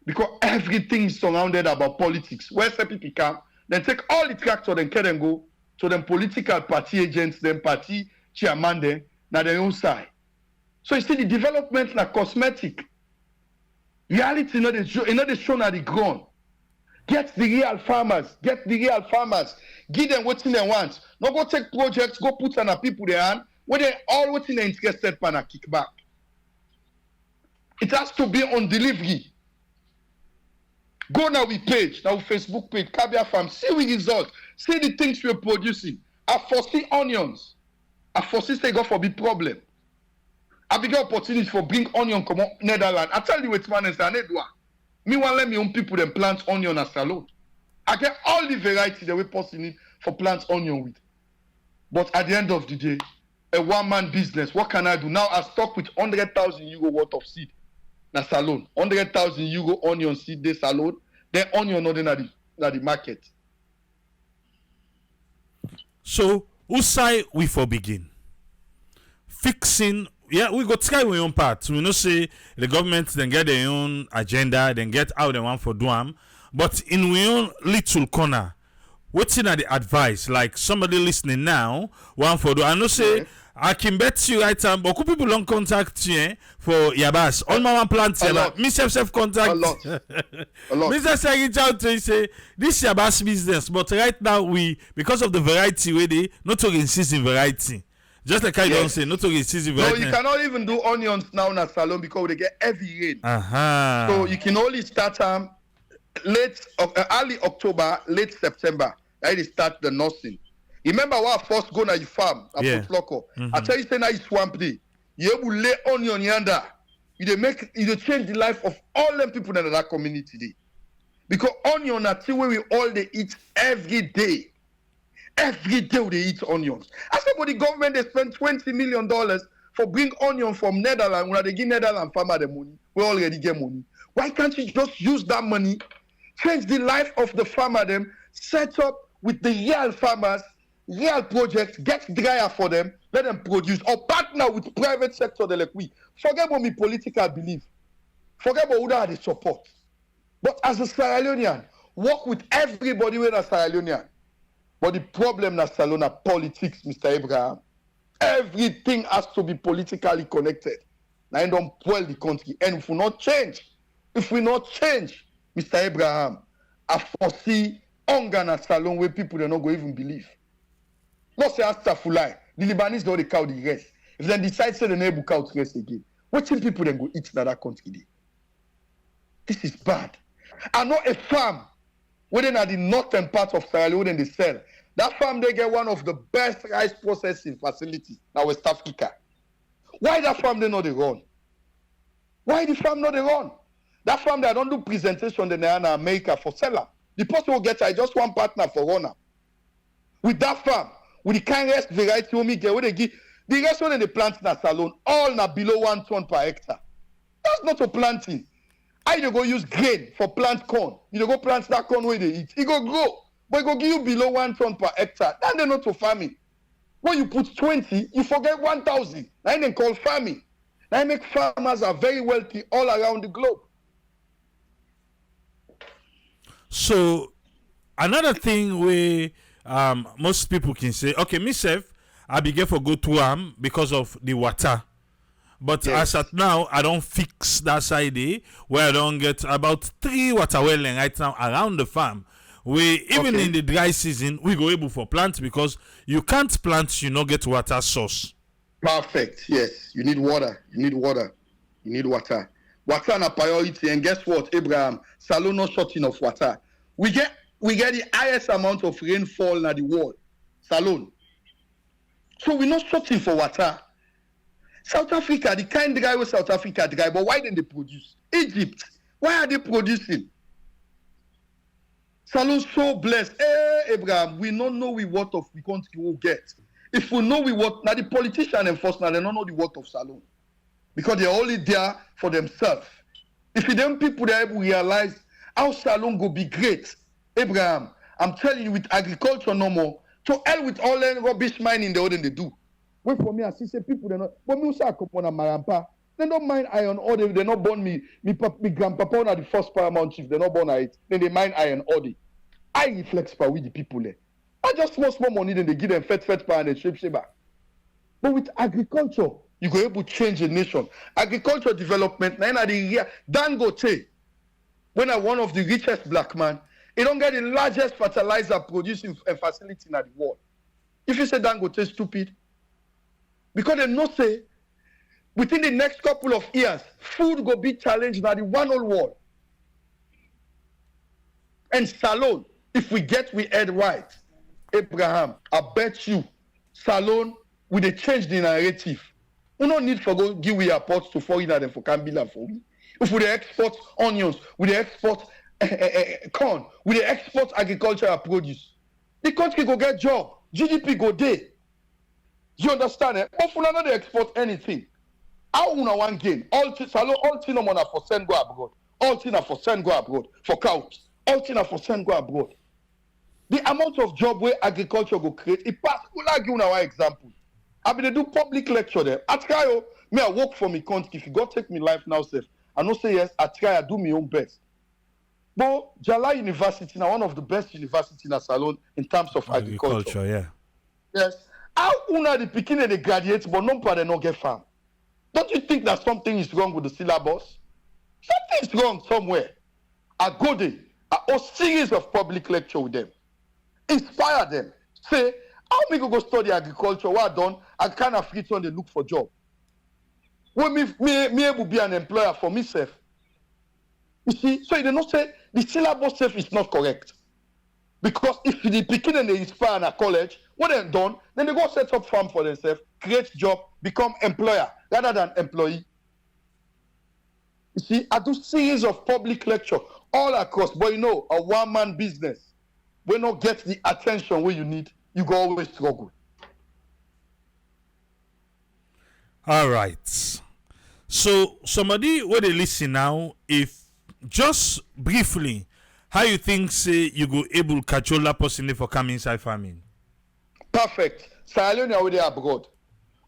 Because everything is surrounded about politics. Where some people come, then take all the tractor, then can them go to them political party agents, them party chairman, then, na their own side. So you see, the development na cosmetic. Reality, not the show na the ground. Get the real farmers. Get the real farmers. Give them what they want. Not go take projects, go put on a people there, hand, where they all what they're interested in a kickback. It has to be on delivery. Go now with page, now Facebook page, Kabia Farm, see the results, see the things we're producing. I foresee onions. I foresee say go for big problem. I big opportunity for bring onion come on Netherlands. I tell you what man is an Edward. Me want let me own people them plant onion as SALONE. I get all the variety that we possibly need for plant onion with. But at the end of the day, a one-man business, what can I do? Now I stock with 100,000 euro worth of seed. Na SALONE. 100,000 euro onion seed they SALONE. Then onion not in the market. So, who side we for begin? Fixing, yeah, we go try our own part. We know say the government then get their own agenda, then get how they want for do am. But in we own little corner, what's in the advice? Like somebody listening now, one for do. I know say I can bet you right time, but could people don't contact you for Yabas? All my one plants Yabas. Me self contact. A lot. Mr. Say reach out to you say this Yabas business, but right now we because of the variety where they not talking season variety. Just like I don't say, not talking season variety. No, you cannot even do onions now in a SALONE because they get heavy rain. Uh-huh. So you can only start early October, late September. That is start the nursing. Remember what I first go na your farm, I put local. I tell you say now you swamp day. You able lay onion yonder. You dey change the life of all them people in that community day. Because onion are thing where we all they eat every day. Every day they eat onions. I said, but the government they spend $20 million for bring onion from Netherlands. When they give Netherlands farmer the money, we already get money. Why can't you just use that money, change the life of the farmer them, set up with the real farmers, real projects, get dryer for them, let them produce, or partner with private sector like we. Forget about me political belief. Forget about who they support. But as a Sierra Leonean, work with everybody with a Sierra Leonean. But the problem na SALONE are politics, Mr. Abraham. Everything has to be politically connected. Now you don't spoil the country. And if we not change, Mr. Abraham, I foresee hunger na SALONE where people they not go even believe. Not say Astafulai. The Lebanese don't cow the rest. If they decide say they never cow the rest again, what think people then go eat that country day? This is bad. I know a farm within the northern part of Sierra Leone they sell. That farm they get one of the best rice processing facilities in West Africa. Why that farm they not they run? Why the farm not they run? That farm they don't do presentation in America for seller. The person will get just one partner for runner. With that farm, with the kind rest variety we get, where they give the rest when they plant in a SALONE, all na below 1 ton per hectare. That's not a planting. I go use grain for plant corn. You go plant that corn where they eat. It go grow. But it go give you below 1 ton per hectare. Then they not to farming. When you put 20, you forget 1,000. Then they call farming. Now make farmers are very wealthy all around the globe. So another thing where most people can say, okay, myself, I begin for go to because of the water. But as at now, I don't fix that side where I don't get about 3 water welling right now around the farm. We even in the dry season, we go able for plants because you can't plant, you not get water source. Perfect. Yes, you need water. You need water. Water na priority, and guess what, Abraham? Salone not shorting of water. We get the highest amount of rainfall in the world. Salone. So we're not shorting for water. South Africa, the kind dry with South Africa dry, but why didn't they produce? Egypt, why are they producing? Salone so blessed. Hey, Abraham, we don't know what of the country will get. If we know what, now the politician enforce now, they don't know the what of Salone. Because they're only there for themselves. If them people they able to realize how Salone go be great, Abraham, I'm telling you, with agriculture no more, to hell with all the rubbish mining they wouldn't they do. Wait for me, I see say people they not, but me also come on a marampa. They don't mine iron ore, they not born me grandpapa na the first paramount chief, they not born it. Then they mine iron ore. I reflex power with the people there. I just small money, then they give them fat power and they shape back. But with agriculture, you go able to change a nation. Agriculture development, now the Dangote, when I one of the richest black man, he don't get the largest fertilizer producing facility in the world. If you say Dangote stupid, because they know say within the next couple of years, food go be challenged in the one whole world. And Salone, if we get we head right, Abraham, I bet you, Salone, we they change the narrative. We don't need for go give we airports to foreigner and for Kambila for we. If we export onions, we export corn, we export agricultural produce. The country go get job, GDP go day. You understand? If we not export anything, how we one gain? All Salone, all thing no for send go abroad. All thing for send go abroad for cows. All thing for send go abroad. The amount of job where agriculture go create, it pass. We'll give one example. I mean, they do public lecture there. I try, me I work for my country. If you go take me life now, safe. I not say yes. I try, I do my own best. But Jala University now one of the best universities in Salone in terms of agriculture. Yeah. Yes. How una the beginning they graduate, but no part they not get farm. Don't you think that something is wrong with the syllabus? Something is wrong somewhere. I go there. I a series of public lecture with them. Inspire them. Say, how me go study agriculture? What I done? I kind of free time they look for job. When me able be an employer for myself. You see, so they don't say the syllabus self is not correct. Because if the beginning they inspire in a college, what they done, then they go set up farm for themselves, create job, become employer rather than employee. You see, I do series of public lecture all across, but you know, a one-man business will not get the attention where you need, you go always struggle. All right. So somebody where they listen now, if just briefly, how you think say you go able to catch all that person for coming inside farming? Perfect. Leone are already abroad.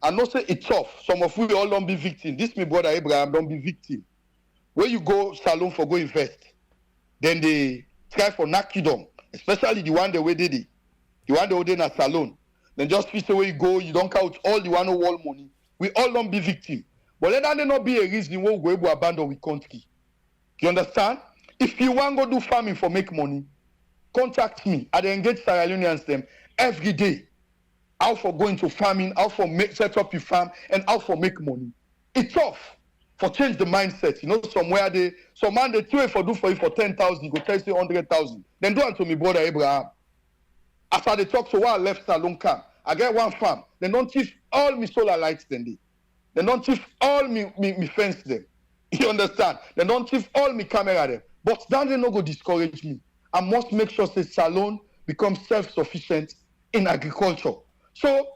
I know say it's tough. Some of we all don't be victim. This my brother Abraham don't be victim. Where you go Salone for go invest, then they try for knock you down. Especially the one the way did it. The one they did in a Salone. Then just feel the way you go, you don't count all the one who wall money. We all don't be victim. But let that not be a reason why we go abandon we country. You understand? If you want to go do farming for make money, contact me. I engage Sierra Leoneans them every day. How for going to farming, how for set up your farm, and how for make money. It's tough for change the mindset. You know, some man they tell for do for you for 10,000, you go tell you 100,000. Then do unto me brother Abraham. After they talk to why I left Salone camp, I get one farm. They don't chief all me solar lights then they don't chief all me fence them. You understand? They don't chief all me camera them. But that they not go discourage me. I must make sure say Salone becomes self-sufficient in agriculture. So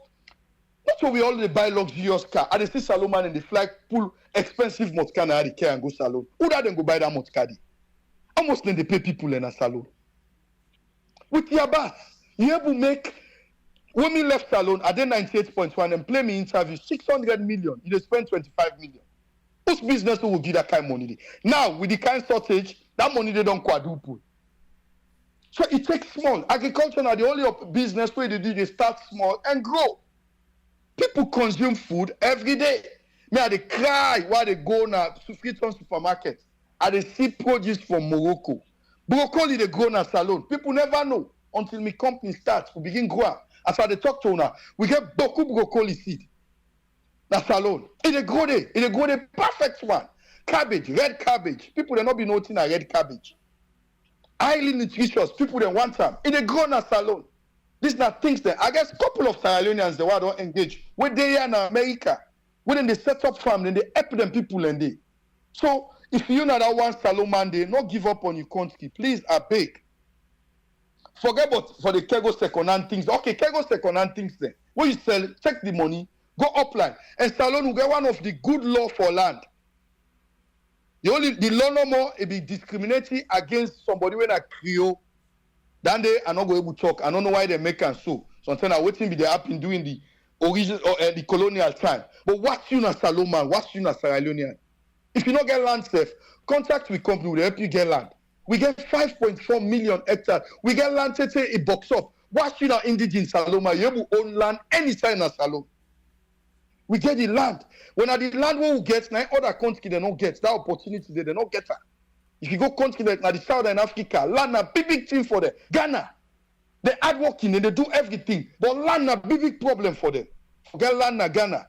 that's why we all they buy luxurious car. And they see Salone man and they fly pull expensive motor and they care and go Salone. Who that then go buy that motor? How much then they pay people in a Salone? With your boss, you able make when me left Salone, I did 98.1 and play me interview 600 million. You spend 25 million. Whose business will give that kind of money? Now, with the kind of shortage, that money they don't quadruple. So it takes small. Agriculture now the only business where they do, they start small and grow. People consume food every day. Me, they cry while they go now to Freetown supermarket. And they see produce from Morocco. Broccoli they grow in Salone. People never know until my company starts. We begin growing. As I talk to now, we get beaucoup broccoli seed. That's Salone. It grow the perfect one. Cabbage, red cabbage. People they not be noting a red cabbage. Highly nutritious. People they want them. In the grown a salon. These are things that I guess couple of Sierra Leoneans they don't engage. When they are in America, when they set up farm, then they help them people and they. So if you know that one salon man, they not give up on your country. Please, I beg. Forget about for the Kego second-hand things. Okay, Kego second-hand things then. When you sell, check the money, go upline. And salon will get one of the good law for land. The law no more it be discriminatory against somebody when I Creole. Then they are not going to talk. I don't know why they make and so. Sometimes I waiting be they happen during the origin or the colonial time. But what's you na salon man? What's you na Sierra Leonean? If you don't get land safe, contact with company will help you get land. We get 5.4 million hectares. We get land to a box up. What's you na indigenous salon man? You will own land anytime na salon. We get the land. When the land we will get, now other countries they don't get that opportunity. They don't get that. If you go country like the Southern Africa, land a big thing for them. Ghana, they hard working and they do everything, but land a big problem for them. Forget land na Ghana.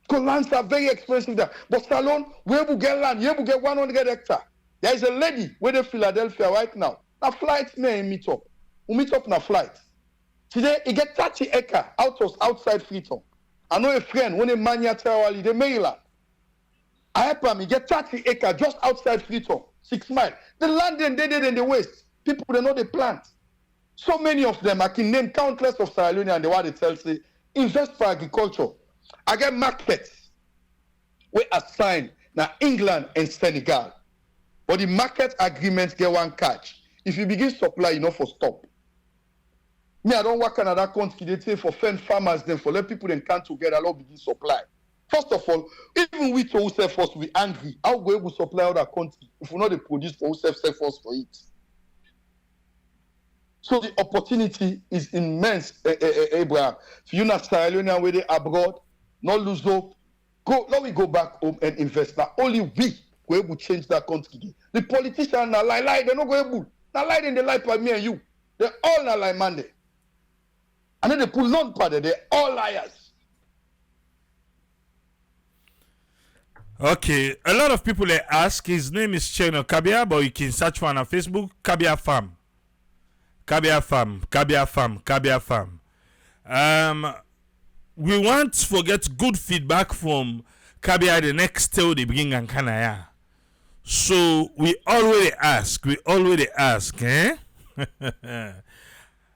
Because lands are very expensive there. But Salone, we will get land. You will get 100 hectares. There is a lady where in Philadelphia right now. Na flight may meet up. We meet up na flight. Today, he get 30 acres outside Freetown. I know a friend, when a man Terwali, the Maryland. I help him, he get 30 acres just outside Freetown, 6 miles. The land then they did in the west. People they know they plant. So many of them, I can name countless of Sierra Leone and the what they tell say, invest for agriculture. I get markets where assigned now England and Senegal. But the market agreements get one catch. If you begin supply, you know for stop. Me, I don't work in another country. They say for fend farmers, then for let people then come together, Lord begin supply. First of all, even we to ourselves first, we angry. How we able to supply other country if we not they produce for ourselves first for it? So the opportunity is immense, Abraham. If you not Sierra Leone where they abroad, not lose hope. Let we go back home and invest. Now only we able to change that country. The politicians now lie, they're not going able. Now lie in the life by me and you. They're all now lie Monday. And then they pull non party, they're all liars. Okay, a lot of people they ask, his name is Cheno Kabia, but you can search for him on Facebook, Kabia Farm. Kabia Farm, Kabia Farm, Kabia Farm. We want to get good feedback from Kabia the next day they begin and Kanaya. So we already ask, eh?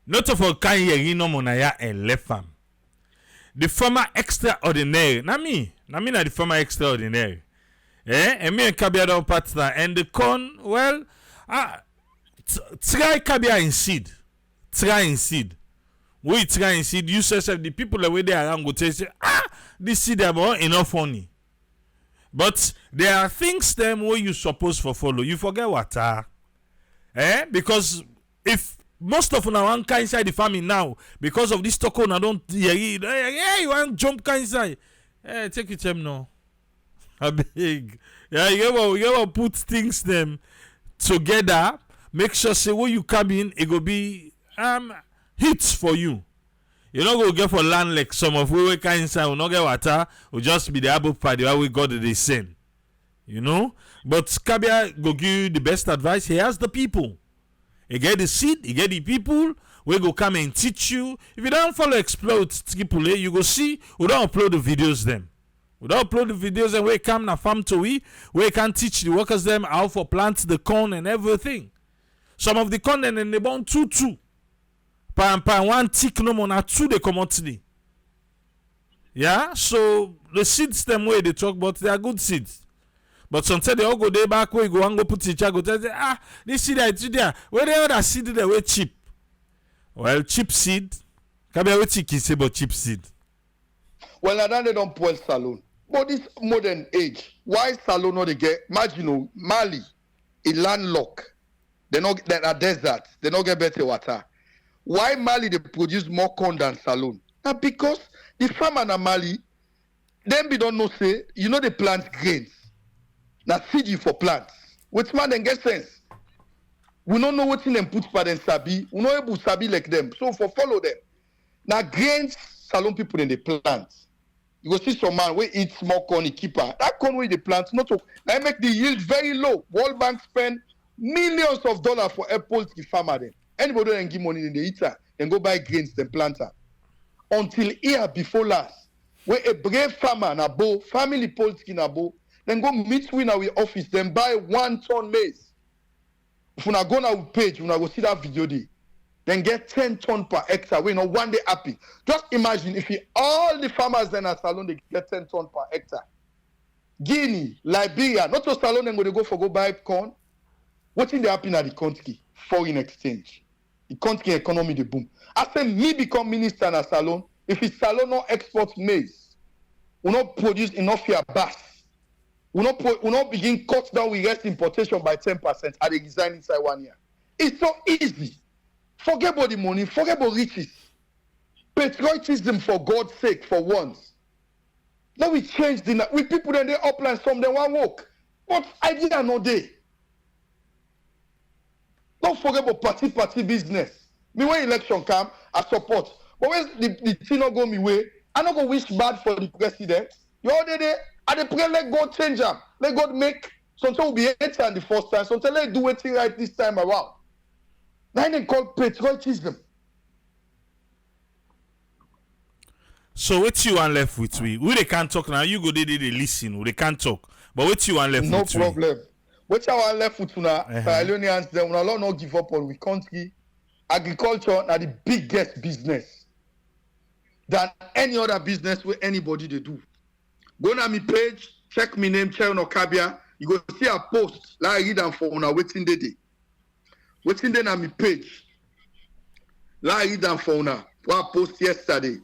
Not of all kind no monaya and left farm. The former extraordinary, na the former extraordinary. And me and Kabia don't partner. And the corn, well, try Kabia in seed. Try in seed. We try in seed. You say the people that way there around go say, this seed are more enough funny. But there are things them where you supposed to follow. You forget what because if most of now one inside the farming now because of this toko I don't you want jump inside. Take it him now. A big. Yeah, you gotta put things them together. Make sure say when you come in, it go be hits for you. You not go get for land like some of we can inside will not get water, will just be the apple pie the way we got the same. You know? But Kabia go give you the best advice. He has the people. He get the seed, he get the people. We go come and teach you. If you don't follow Explode Skipule, you go see we don't upload the videos them. We don't upload the videos and we come na farm to we can teach the workers them how for plant the corn and everything. Some of the corn and they born two. Pan one tick no more na two they come out today. Yeah, so the seeds them way they talk about they are good seeds. But sometimes they all go there back where you go and go put each go tell say, this seed I do there. Where the other seed they way cheap. Well, cheap seed. Kabia we cheap say about cheap seed. Well, now they don't spoil Salone. But this modern age, why Salone not they get? Imagine Mali, a landlocked. They are desert. They don't get better water. Why Mali they produce more corn than Salone? Now because the farmer in Mali, them be don't know say they plant grains. Now seed for plants. Which man then get sense? We don't know what in them put for them sabi. We not able sabi like them. So for follow them. Now grains Salone people in the plants. You go see some man wey eat small corn, he keep am. That corn wey dey plant, not to na make the yield very low. World Bank spend millions of dollars for apples to farmer them. Anybody wey give money, they eat am, then go buy grains, then plant am. Until year before last, where a brave farmer na bow, family politics na bow, then go meet we na we office, then buy 1 ton maize. If una go na we page, una go see that video there. Then get 10 ton per hectare. We know one day happy. Just imagine if all the farmers then at Salone they get 10 ton per hectare. Guinea, Liberia, not to Salone then go buy corn. What thing they happen at the country? Foreign exchange. The country economy the boom. I say me become minister at Salone. If it's Salone no export maize, we not produce enough here bass. We not begin cut down with rest importation by 10%. At the design inside 1 year. It's so easy. Forget about the money, forget about riches. Patriotism for God's sake, for once. Now we change the we people then they upline some they want work. But idea no day. Don't forget about party business. Me when election come, I support. But when the thing not go me way, I not go wish bad for the president. You already I dey pray let God change them. Let God make something will be better the first time. Something let do it right this time around. Now they call patriotism. So what you want left with we? We they can't talk now. You go they listen. We they can't talk. But what you want left no with problem. we? What you want left with now? Leoneans them will not give up on we country. Agriculture are the biggest business than any other business where anybody they do. Go na me page, check me name, Charon Okabia. You go see a post. Like read them for una waiting day. Waiting then on my page. Like read them for una. What I post yesterday.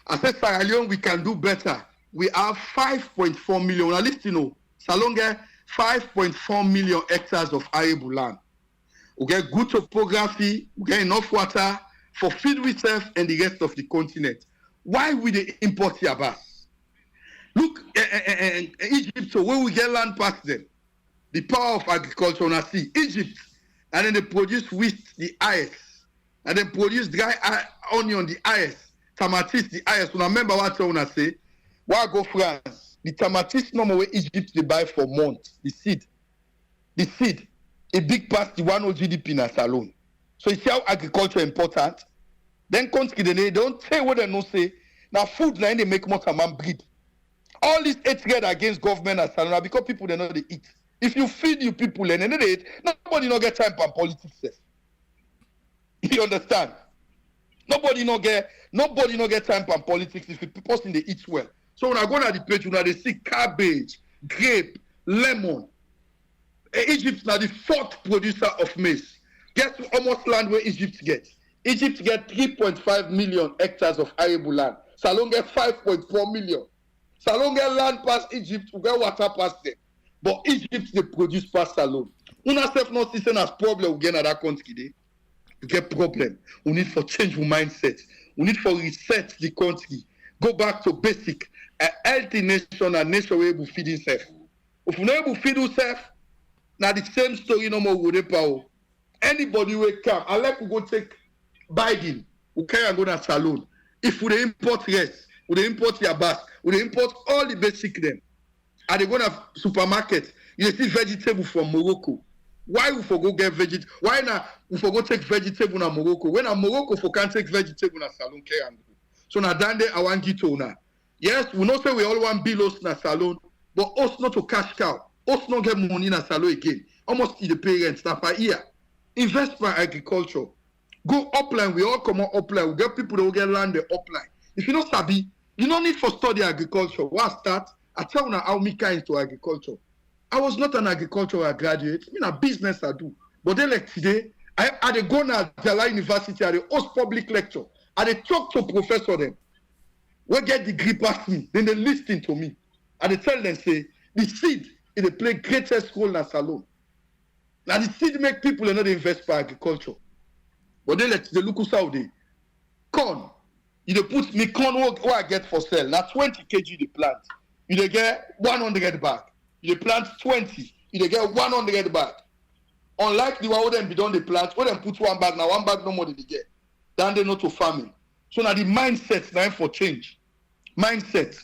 I said Sierra Leone we can do better. We have 5.4 million. Now listen, you know, Salone get 5.4 million hectares of arable land. We get good topography, we get enough water for feed ourselves and the rest of the continent. Why we they import yabas? Look, Egypt, so where we get land past them. The power of agriculture on a sea. Egypt, and then they produce wheat, the highest. And then produce dry onion, the highest. Tamatis, the highest. Una remember what I want to say? Why go France? The tamatis number where Egypt they buy for months. The seed, a big part the 1 GDP in a Salone. So you see how agriculture important. Then country they don't say what they don't say. Now food now they make more man breed. All this hatred against government and Salone because people they know they eat. If you feed you people and they eat, nobody no get time for politics. You understand? Nobody no get time for politics if the person they eat well. So when I go to the page, when they see cabbage, grape, lemon. Egypt now the 4th producer of maize. Guess almost land where Egypt gets. Egypt get 3.5 million hectares of arable land. Salone get 5.4 million. Salone get land past Egypt, we get water past them. But Egypt they produce past Salone. Una self not see as problem we get in that country dey. We get problem. We need for change our mindset. We need for reset the country. Go back to basic. A healthy nation, a nation where we feed itself. If we not able to feed ourselves, now the same story no more with the power. Anybody will come. I like we go take Biden. We can go to Salone. If we import rice, we import yabas, we import all the basic them. And they go to supermarket. You see vegetable from Morocco. Why we forgo get vegetable? Why not we forgo take vegetable na Morocco? When a Morocco for can take vegetable na Salone care and go. So now down there I want you to now. Yes, we know say we all want bills na Salone, but us not to cash cow. Us not get money na Salone again. Almost the parents na per year. Invest for agriculture. Go upline. We all come on upline. We get people that will get land the upline. If you know sabi, you don't need for study agriculture. What start? I tell you now how me kind into agriculture. I was not an agricultural graduate. I mean a business I do. But then like today, I dey go na Jala University. I dey host public lecture. I dey talk to professor them. We get degree past me. Then they listen to me. I dey tell them say the seed it dey play greatest role in Salone. Now the seed make people not invest for agriculture. But then let the look how they corn. You dey put me corn what I get for sale. Now 20 kg the plant. You dey get 100 bag. You dey plant 20. You dey get 100 bag. Unlike the one where them be done the plant, where them put 1 bag, now 1 bag no more they get. Then they not to farming. So now the mindset now for change. mindset.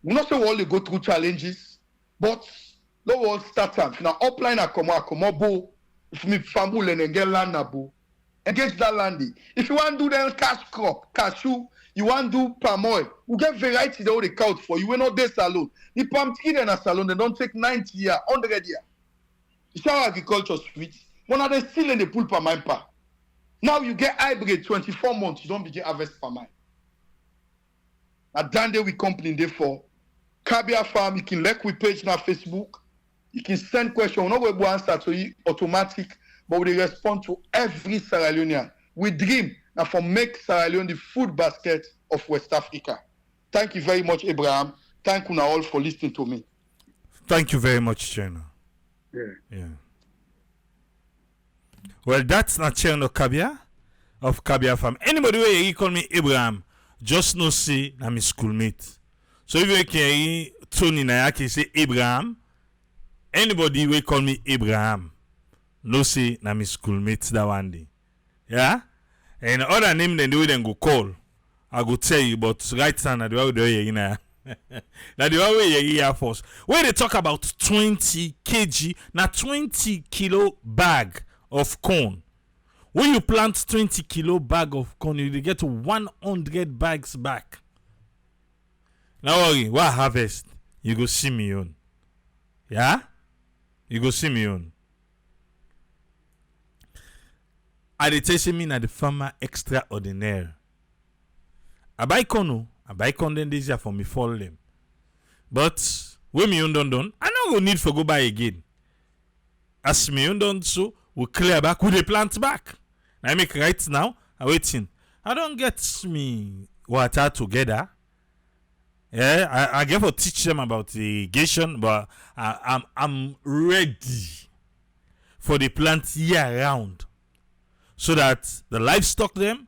We not say we all dey go through challenges, but no we all start am. If na upline akomo bo, if me famble and get land na bo, engage that land. If you want do then cash crop, cashew, you want do palm oil, we get variety they all dey count for you. We not dey salon. The palm tree in a salon they don't take 90 years, 100 years. It's how agriculture sweet. When are they still in the pool per mine pa? Now you get hybrid 24 months, you don't begin harvest per mine. At that day we complain there for Kabia Farm, you can like we page na Facebook, you can send questions, we no go answer to you automatic, but we respond to every Sierra Leonean. We dream now for make Sierra Leone the food basket of West Africa. Thank you very much, Abraham. Thank you now all for listening to me. Thank you very much, Cheno. Yeah. Well, that's not Cheno Kabia of Kabia Farm. Anybody where you call me Abraham, just know see na my schoolmate. So if you can Tony Nayaki say Abraham, anybody will call me Abraham, no say na my schoolmate that one day. Yeah? And other name then the way then go call. I go tell you, but right now the way we do it now. Now the way we here first. When they talk about 20 kg, now 20 kilo bag of corn. When you plant 20 kilo bag of corn, you get 100 bags back. Now worry, what harvest? You go see me on. Yeah? You go see me on. I dey tell me na the farmer extraordinaire. I buy corn then this year for me fall them. But when me done, I no go need for go buy again. As me done so, we clear back, we dey plant back. I make right now, I waiting. I don't get me water together. Yeah, I get to teach them about irrigation, but I'm ready for the plant year round. So that the livestock them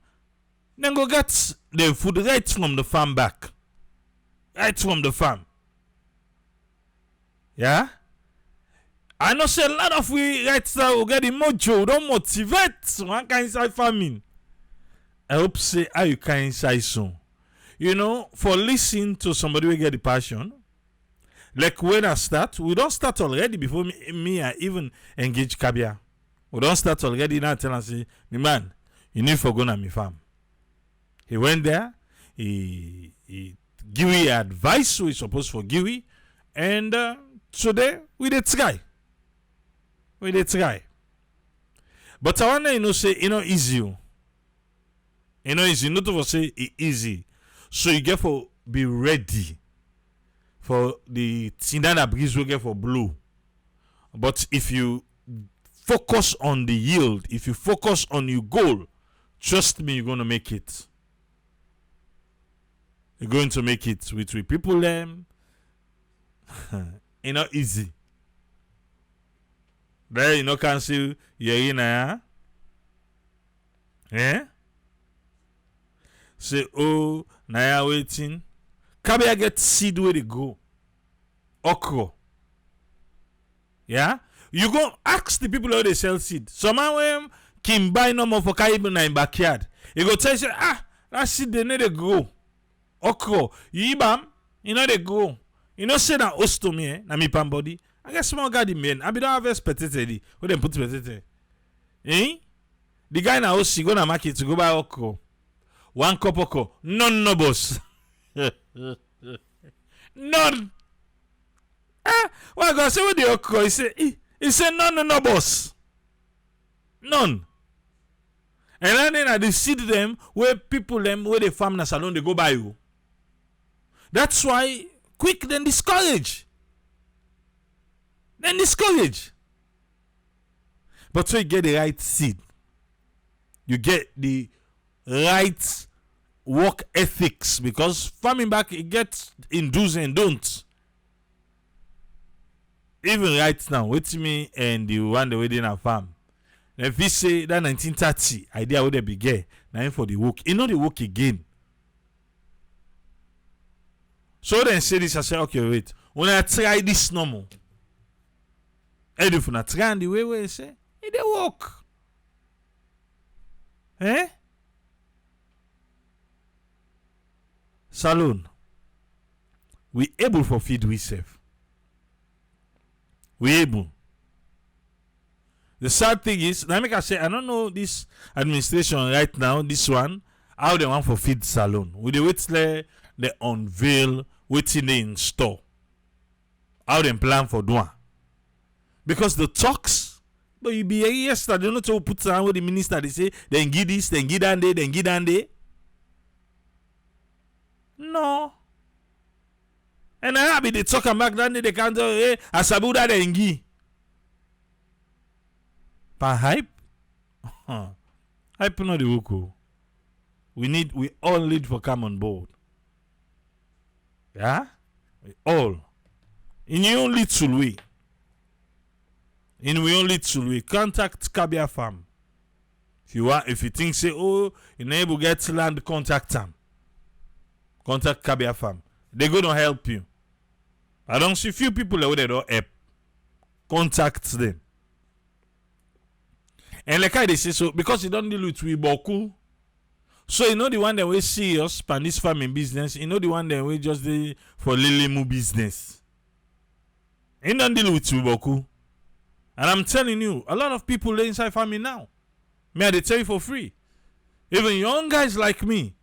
then go get the food right from the farm back. Right from the farm. Yeah? I know say a lot of we right now will get the mojo, don't motivate one kind of farming. I hope say how you can inside soon. You know, for listening to somebody we get the passion. Like when I start, we don't start already before me I even engage Kabia. We don't start already now tell and say, me man, you need for go na me farm. He went there, he give me advice, so he's supposed for give me, and today we did try. We did try. But I wonder, you know, say, you know, easy. You know, easy. Not to say it easy. So you get for be ready for the Tindana breeze will get for blue. But if you focus on the yield, if you focus on your goal, trust me, you're going to make it. You're going to make it with people them. You know, easy. There, you know, can see you're in there. Eh? Say, oh, now you're waiting. Kabia get seed where they go. Okra. Yeah? You go ask the people how they sell seed. Some of them can buy no more for Caribbean in backyard. You go tell you, that seed they need to grow. Okra. You ibam, you know they grow. You know say that host to me, na me pan body. I get small garden man. I be don't have potato. Where them put potato? Eh? The guy na host, he go na market to go buy okra. 1 cup okra. None no boss. None. Well, God say what the okra? He say no boss. None. And then I they seed them where people them where they farm na salon they go buy you. That's why quick then discourage. But so you get the right seed. You get the right work ethics, because farming back it gets in do's and don'ts. Even right now, with me and the one the way in a farm. If we say that 1930 idea would they begin, now for the work, it not the work again. So then say this, I say, okay, wait. When I try this normal, and if I try and the way where I say, it they work. Eh? Salone. We able for feed we save. We able. The sad thing is, now make I say, I don't know this administration right now, this one, how they want for feed salon. We dey wait till they unveil waiting in store. How they plan for doing. Because the talks, but you be here yesterday, don't know to put down with the minister, they say, then give this, then give that day, then give that day. No. And I be they talking back then they can't tell hey asabuda dengi. But hype? Hype not the woko. We all need for come on board. Yeah? We all. In your own little way. In we only little way. Contact Kabia Farm. If you think say, oh, you know able get land, contact them. Contact Kabia Farm. They're gonna help you. I don't see few people that they don't help. Contact them. And like I say so, because you don't deal with Boku. So you know the one that we see us span this farming business, you know the one that we just do for Lilimu business. You don't deal with Boku. And I'm telling you, a lot of people are inside farming now. May I tell you for free. Even young guys like me,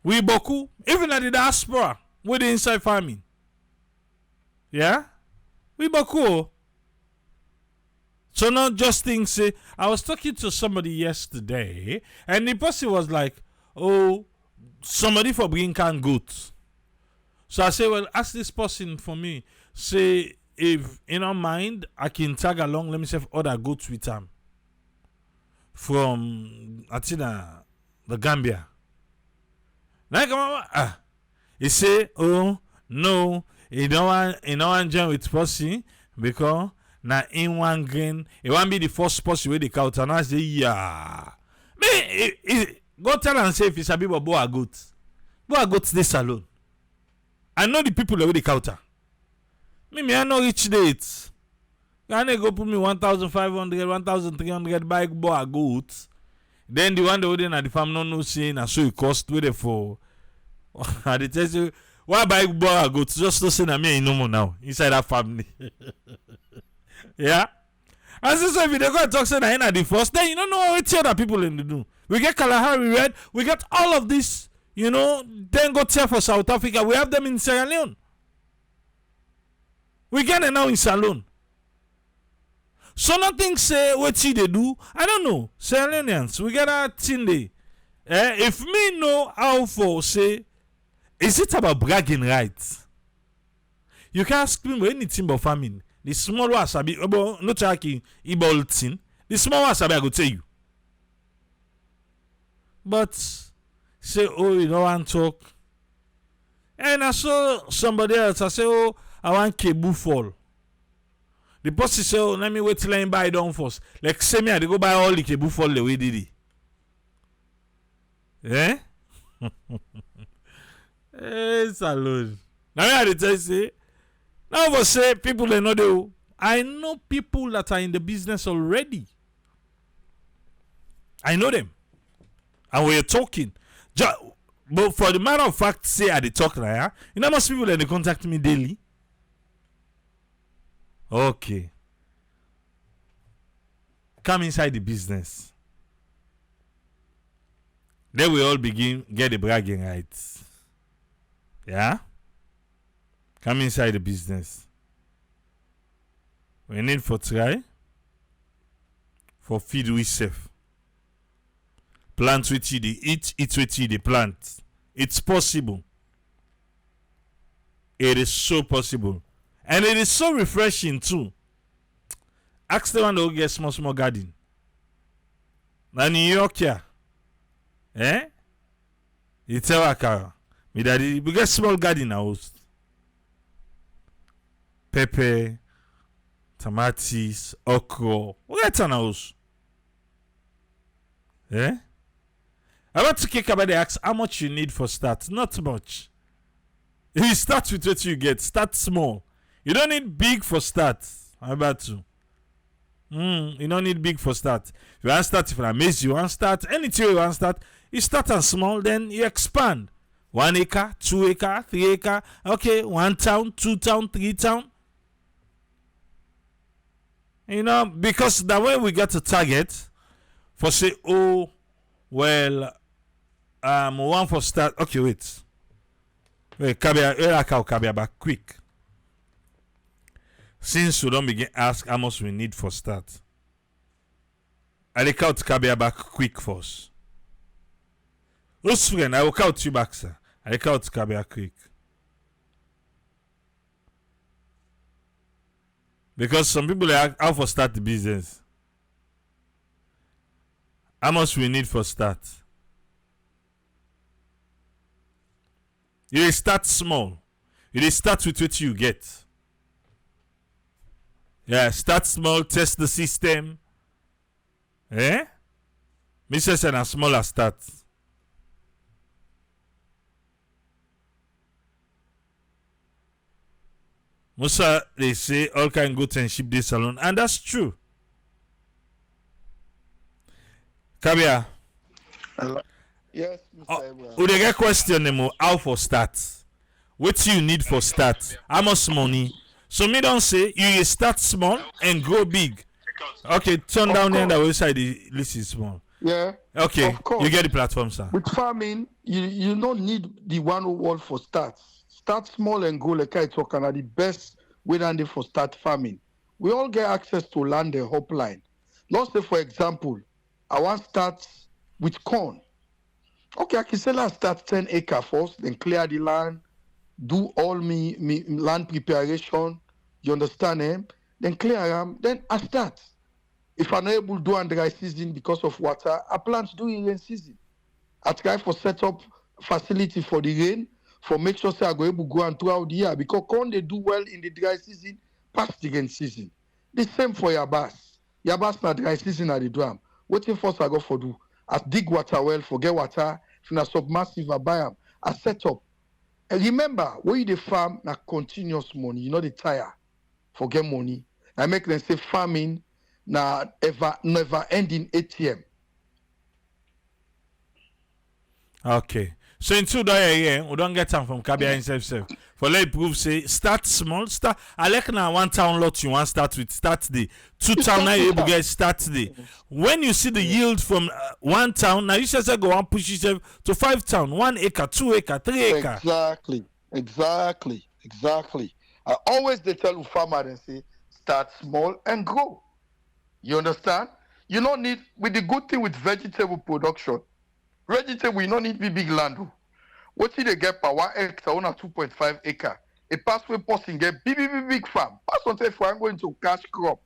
we Boku, even at the diaspora, we're the inside farming. Yeah? We Boku. So not just things say, I was talking to somebody yesterday, and the person was like, oh, somebody for bringing can goat. So I say, well, ask this person for me. Say, if in our mind, I can tag along, let me say, other goats with them. From, Atina, the Gambia. Now, come on, he say, oh, no, he don't want join with person because na in one grain, it won't be the first person where they count and I say, yeah. Me, go tell and say if it's a bit of boa goats. Boa goats this alone. I know the people that they counter. Me, I know rich dates. Can they go put me 1,500, 1,300 buy boa goats? Then the one that wouldn't at the farm no saying and so it cost with it for. And they tell you, why buy boa goats? Just to say that me no more now inside that family. Yeah? And so if you go and talk say that at the first, then you don't know what other people in the do. We get Kalahari Red, we get all of this, you know, then go tell for South Africa. We have them in Sierra Leone. We get it now in SALONE. So nothing say what they do. I don't know. Sierra Leoneans, we get our thing there. If me know how for say, is it about bragging rights? You can ask me anything about farming. The small wasabi, no talking about thing. The small wasabi I go tell you. But say, oh, you don't want to talk. And I saw somebody else. I say, oh, I want Kebu fall. The person say, oh, let me wait till I buy down first. Like say me, I go buy all the Kebu fall the way did it. Eh? Eh, SALONE. Now I tell you say. Now I say people they know they. I know people that are in the business already. I know them, and we're talking. But for the matter of fact, say I dey talk now. Yeah? You know most people that they contact me daily. Okay, come inside the business. Then we all begin get the bragging rights. Yeah. Come inside the business. We need for try. For feed we safe. Plant with you, they eat with you, they plant. It's possible. It is so possible. And it is so refreshing too. Ask the one that will get small garden. Now New York here. Eh? You tell Akara. Me daddy, we get small garden house. Pepper, tomatoes, okra. We get an house. Eh? I want to kick about the ask how much you need for start. Not much. If you start with what you get, start small. You don't need big for start. How about to? You don't need big for start. If you want to start, if you amaze you want to start, anything you want to start, you start and small, then you expand. 1 acre, 2 acre, 3 acre. Okay, 1 town, 2 town, 3 town. You know, because the way we get a target for say, oh, well, one for start. Okay, wait. Kabia back quick. Since we don't begin ask how much we need for start. I count Kabia back quick first. Who's friend? I will count you back, sir. I count Kabia quick. Because some people are how for start the business. How much we need for start? You start small. You start with what you get. Yeah, start small, test the system. Eh? Mrs. and a smaller start. Musa, they say all can go and ship this salon, and that's true. Kabia. Yes, Mr. Abraham. Would they get question them how for start? What you need for start? How much money? So me don't say you start small and grow big. Okay, turn down the other side. The list is small. Yeah. Okay, of course. You get the platform, sir. With farming, you don't need the one wall for start. Start small and grow like I talk are the best way than for start farming. We all get access to land and hopline. Let's say, for example, I want to start with corn. Okay, I can say let's start 10 acre first, then clear the land, do all me land preparation. You understand, eh? Then clear them, then I start. If I'm not able to do on dry season because of water, I plant do in rain season. I try for set up facility for the rain, for make sure say I go able to go and throughout the year because corn they do well in the dry season, past the rain season. The same for yabas. Yabas na dry season at the drum. What if first I go for do? I dig water well, forget water. If na submersive, I buy them. I set up. And remember, when you the farm na continuous money, you know the tire, forget money. I make them say farming na never ending ATM. Okay. So in 2 days, we don't get time from Kabia himself. For let prove say start small, start. I like now 1 town lot you want start with. Start the 2 town now you able get start the. When you see the yield from 1 town, now you just go and push yourself to 5 town, 1 acre, 2 acre, 3 acre. Exactly. I always they tell farmer and say start small and grow. You understand? You don't need with the good thing with vegetable production. Vegetable, you don't need big land. What did they get per 1 hectare on a 2.5 acre? A pathway person get big farm. Pass on say if I'm going to cash crop,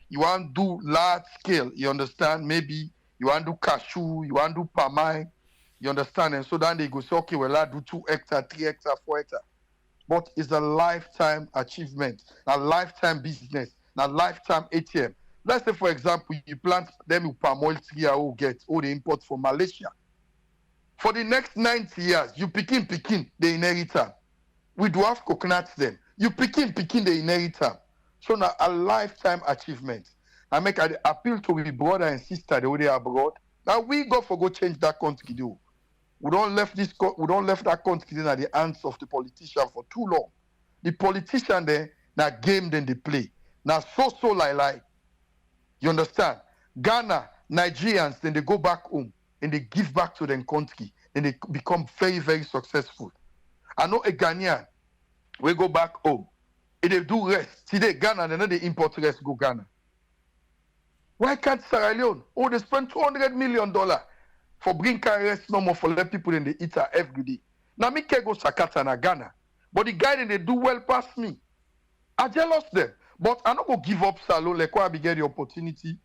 you want to do large scale, you understand? Maybe you want to do cashew, you want to do palm wine, you understand? And so then they go say, okay, well, I do 2 hectare, 3 hectare, 4 hectare. But it's a lifetime achievement, a lifetime business, a lifetime ATM. Let's say, for example, you plant them with palm oil tree or get all the import from Malaysia. For the next 90 years, you picking, they inherit them. We do have coconuts then. You picking, they inherit them. So now a lifetime achievement. I make an appeal to my brother and sister the way they are abroad. Now we go change that country though. We don't left that country in the hands of the politician for too long. The politician there, now game then they play. Now so like. You understand? Ghana, Nigerians, then they go back home and they give back to their country and they become very, very successful. I know a Ghanaian, we go back home. And they do rest. Today, Ghana, they know they import rest go Ghana. Why can't Sierra Leone? Oh, they spend $200 million for bring rest no more for let people in the eat every day. Now me can go Sakata na Ghana. But the guy they do well past me. I jealous them. But I not go give up Salone like I be get the opportunity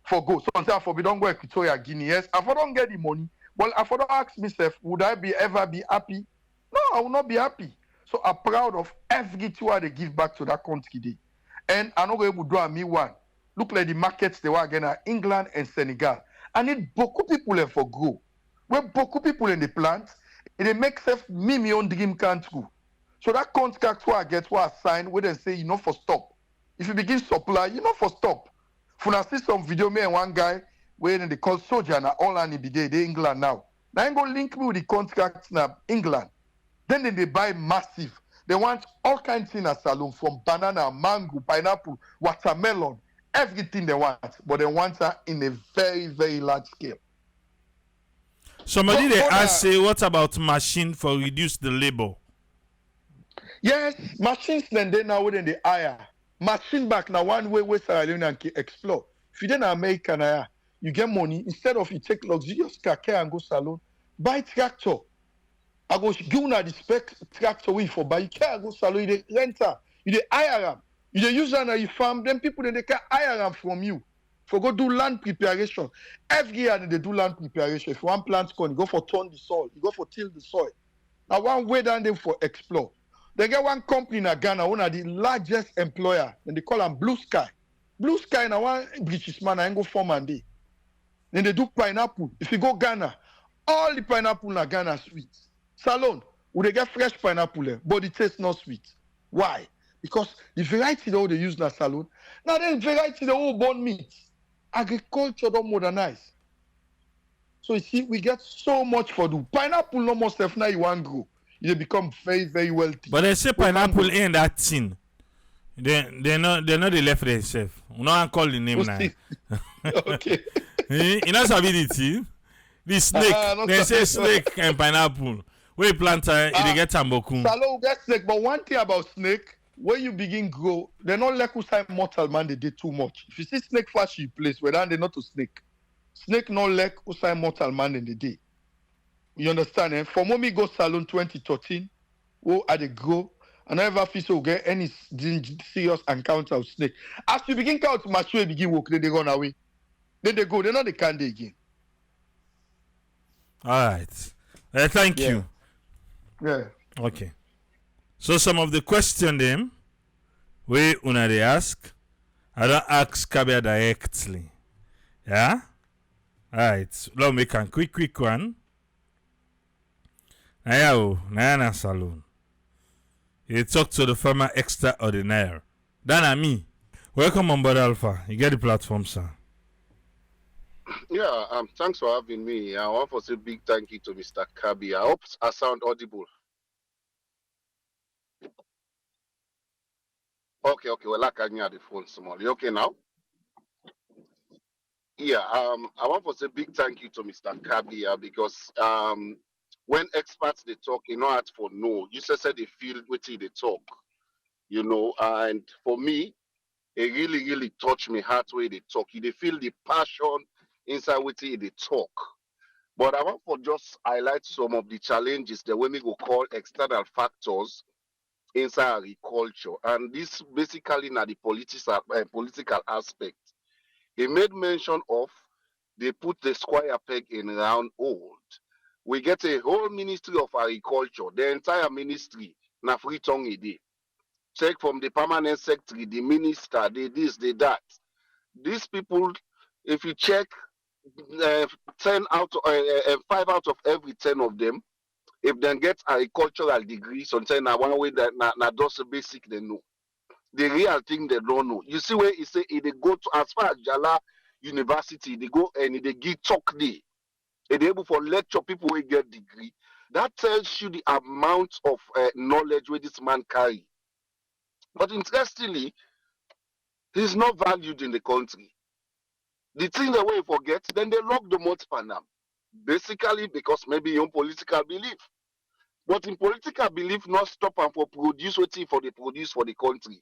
for go. So until I don't go Equatorial Guinea. Yes, if I don't get the money, well, if I don't ask myself, would I ever be happy? No, I will not be happy. So I'm proud of every tour they give back to that country day. And I'm not going to do me one. Look like the markets they were again at England and Senegal. I need beaucoup people for grow. When beaucoup people in the plant, it makes me own dream can't go. So that contract where I get what I sign, where they say you know for stop. If you begin supply, you know for stop. For I see some video, me and one guy where they call soldier and all and be there, they England now. Now I'm going to link me with the contract now England. Then they buy massive. They want all kinds in a salon, from banana, mango, pineapple, watermelon, everything they want. But they want that in a very, very large scale. Somebody they ask say, what about machine for reduce the labor? Yes, machines then they now when they hire. Machine back now one way Sierra Leone can explore. If you then American, you get money. Instead of you take luxurious car and go salon, buy tractor. I go give una the spec tractor we for buy. You can't go salon, you renter, you hire them. You use them on your farm, then people then they can hire them from you. For go do land preparation. Every year they do land preparation. If one plant corn, you go for turn the soil, you go for till the soil. Now one way down there for explore. They get one company in Ghana, one of the largest employer, and they call them Blue Sky. Blue Sky now one British man and go farm and day. Then they do pineapple. If you go Ghana, all the pineapple in Ghana sweet. Salone, would they get fresh pineapple, but the taste not sweet. Why? Because the variety they use in Salone, now then variety they all born meat. Agriculture don't modernize. So you see, we get so much for do. Pineapple no more stuff now you want grow. You become very, very wealthy. But they say pineapple ain't that thing. They're not they left themselves. We don't call the name now. Okay. You know ability. The snake. They say snake and pineapple. Where you plant they get tambokun. Salone get snake, but one thing about snake, when you begin grow, they not like who say mortal man, they did too much. If you see snake flash you place, whether they not to snake. Snake not like who say mortal man in the day. You understand? Eh? For mommy go salon 2013, who at the grow, and I never feel so get any serious encounter with snake. As you begin count mature, begin walk, then they run away. Then they go, they not the candy again. All right. Thank you. Yeah. Okay. So some of the question them we una they ask, I don't ask Kabia directly. Yeah? Alright. Let's make a quick one. Naya Salone. You talk to the farmer extraordinaire. Dana me. Welcome on board Alpha. You get the platform, sir. Yeah, thanks for having me. I want to say big thank you to Mr. Kabi. I hope I sound audible. Okay. Well, I can hear the phone small. You okay now? Yeah, I want to say big thank you to Mr. Kabi because when experts they talk, you know, hard for no. You just said they feel what they talk, you know, and for me, it really touched me heart way they talk. They feel the passion inside what they talk. But I want to just highlight some of the challenges that when we go call external factors inside agriculture, and this basically now the political aspect. He made mention of they put the square peg in round hole. We get a whole Ministry of Agriculture, the entire ministry, na free tongue a day. Check from the permanent secretary, the minister, the this, the that. These people, if you check 5 out of every 10 of them, if they get agricultural degree, sometimes na one way that na just basic they know. The real thing they don't know. You see where he say they go to as far as Jala University, they go and they give talk day. They able for lecture people who get degree. That tells you the amount of knowledge where this man carry. But interestingly, he's not valued in the country. The thing that we forget, then they lock the mouth for them. Basically because maybe your political belief. But in political belief, not stop and for produce what for the produce for the country.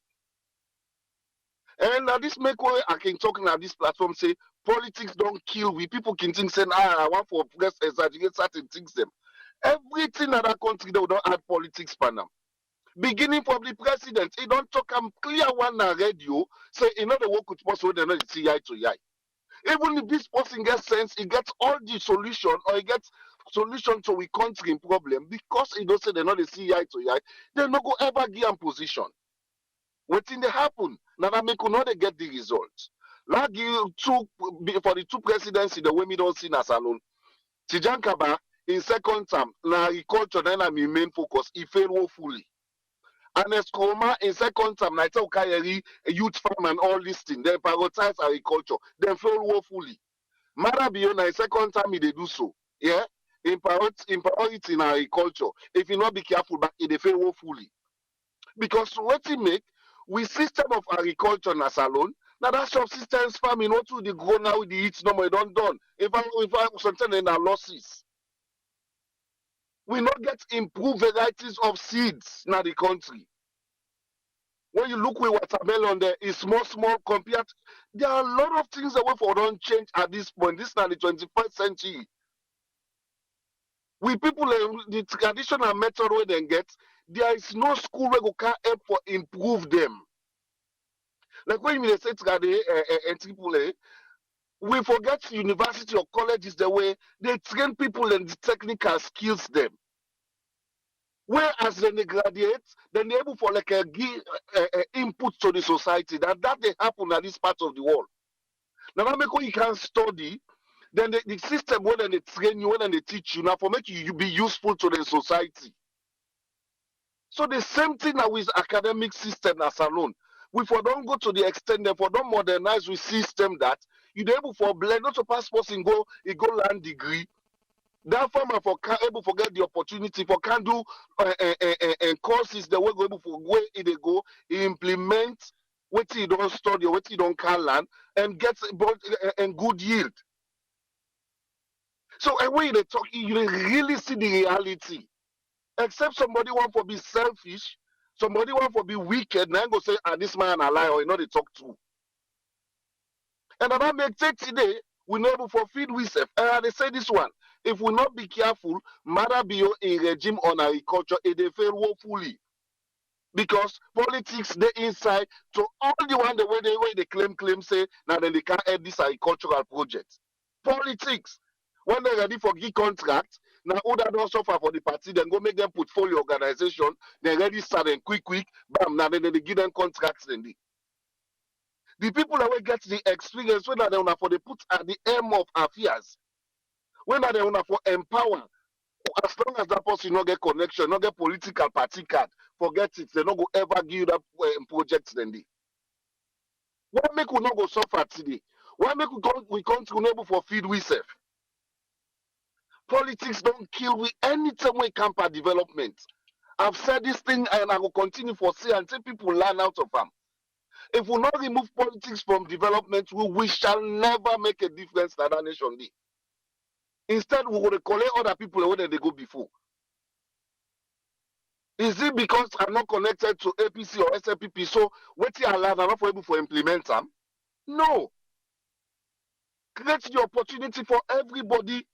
And now this make way I can talk now this platform say politics don't kill we. People can think say I want for press exaggerate certain things them. Everything in that country they don't add politics for them. Beginning from the president, he don't talk clear one on radio, say in the work with possible they not see eye to eye. Even if this person gets sense, he gets all the solution or he gets solution to we country problem because he don't say they not see eye to eye, they not go ever give him position. What thing they happen? Now that make not get the results. Like you two for the two presidency, the way we don't see in a salon. Tijan Kaba in second term, na agriculture then I'm main focus. He failed woefully. And Escoma in second term, na ita ukayeri a youth farm and all this thing. They prioritize agriculture. Then fail woefully. Marabiona in second term, they do so. Yeah. in priority in agriculture, if you not be careful, but it fail woefully. Because what it make, we system of agriculture na salon, now that subsistence farming, what to the grow now with the heat no more don't done. If I sometimes in our losses, we not get improved varieties of seeds in the country. When you look with watermelon there, it's small compared. There are a lot of things that we for don't change at this point. This is now the 21st century. We people the traditional method where they get, there is no school where we can help for improve them. Like when you say AAA, we forget university or college is the way they train people in the technical skills them. Whereas then they graduate, then they're able for like a give input to the society. That they happen at this part of the world. Now that make you can study, then the system when they train you, when they teach you, now for make you be useful to the society. So the same thing now with academic system as alone. We for don't go to the extent that for don't modernize with system that you able for blend not to pass person go land degree. That farmer for can able to get the opportunity for can do courses the way go able for where they go implement what you don't study or what you don't can learn and get and good yield. So when they talk, you really see the reality. Except somebody want to be selfish, somebody want to be wicked, now go say, this man a lie or you know they talk to. And that make take today, we know for feed we self. And they say this one, if we not be careful, matter be in regime on agriculture, they fail woefully. Because politics they inside to all the one the way they claim say now then they can't add this agricultural project. Politics. When they're ready for give contract, now who that don't suffer for the party, then go make them portfolio organization, then ready start and quick, bam, now then they give them contracts then the people that will get the experience when they want for they put at the aim of affairs. When they want for empower, as long as that person not get connection, not get political party card, forget it. They not go ever give you that project then they. Why make we not go suffer today? Why make we come to enable for feed we self? Politics don't kill we anytime we camp development. I've said this thing and I will continue for say until people learn out of them. If we not remove politics from development, we shall never make a difference in that nation. Instead, we will collect other people where they go before. Is it because I'm not connected to APC or SLPP? So what you allow, I'm not able to implement them? No. Create the opportunity for everybody.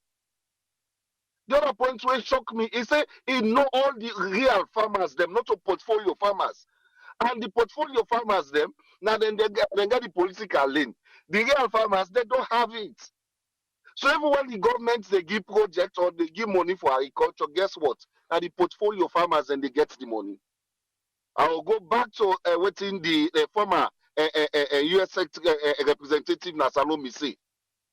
The other point where shock me is say he know all the real farmers, them not a portfolio farmers. And the portfolio farmers, them, now then they get the political lane. The real farmers, they don't have it. So even when the government they give projects or they give money for agriculture, guess what? Now the portfolio farmers and they get the money. I will go back to waiting the former US representative Salone say.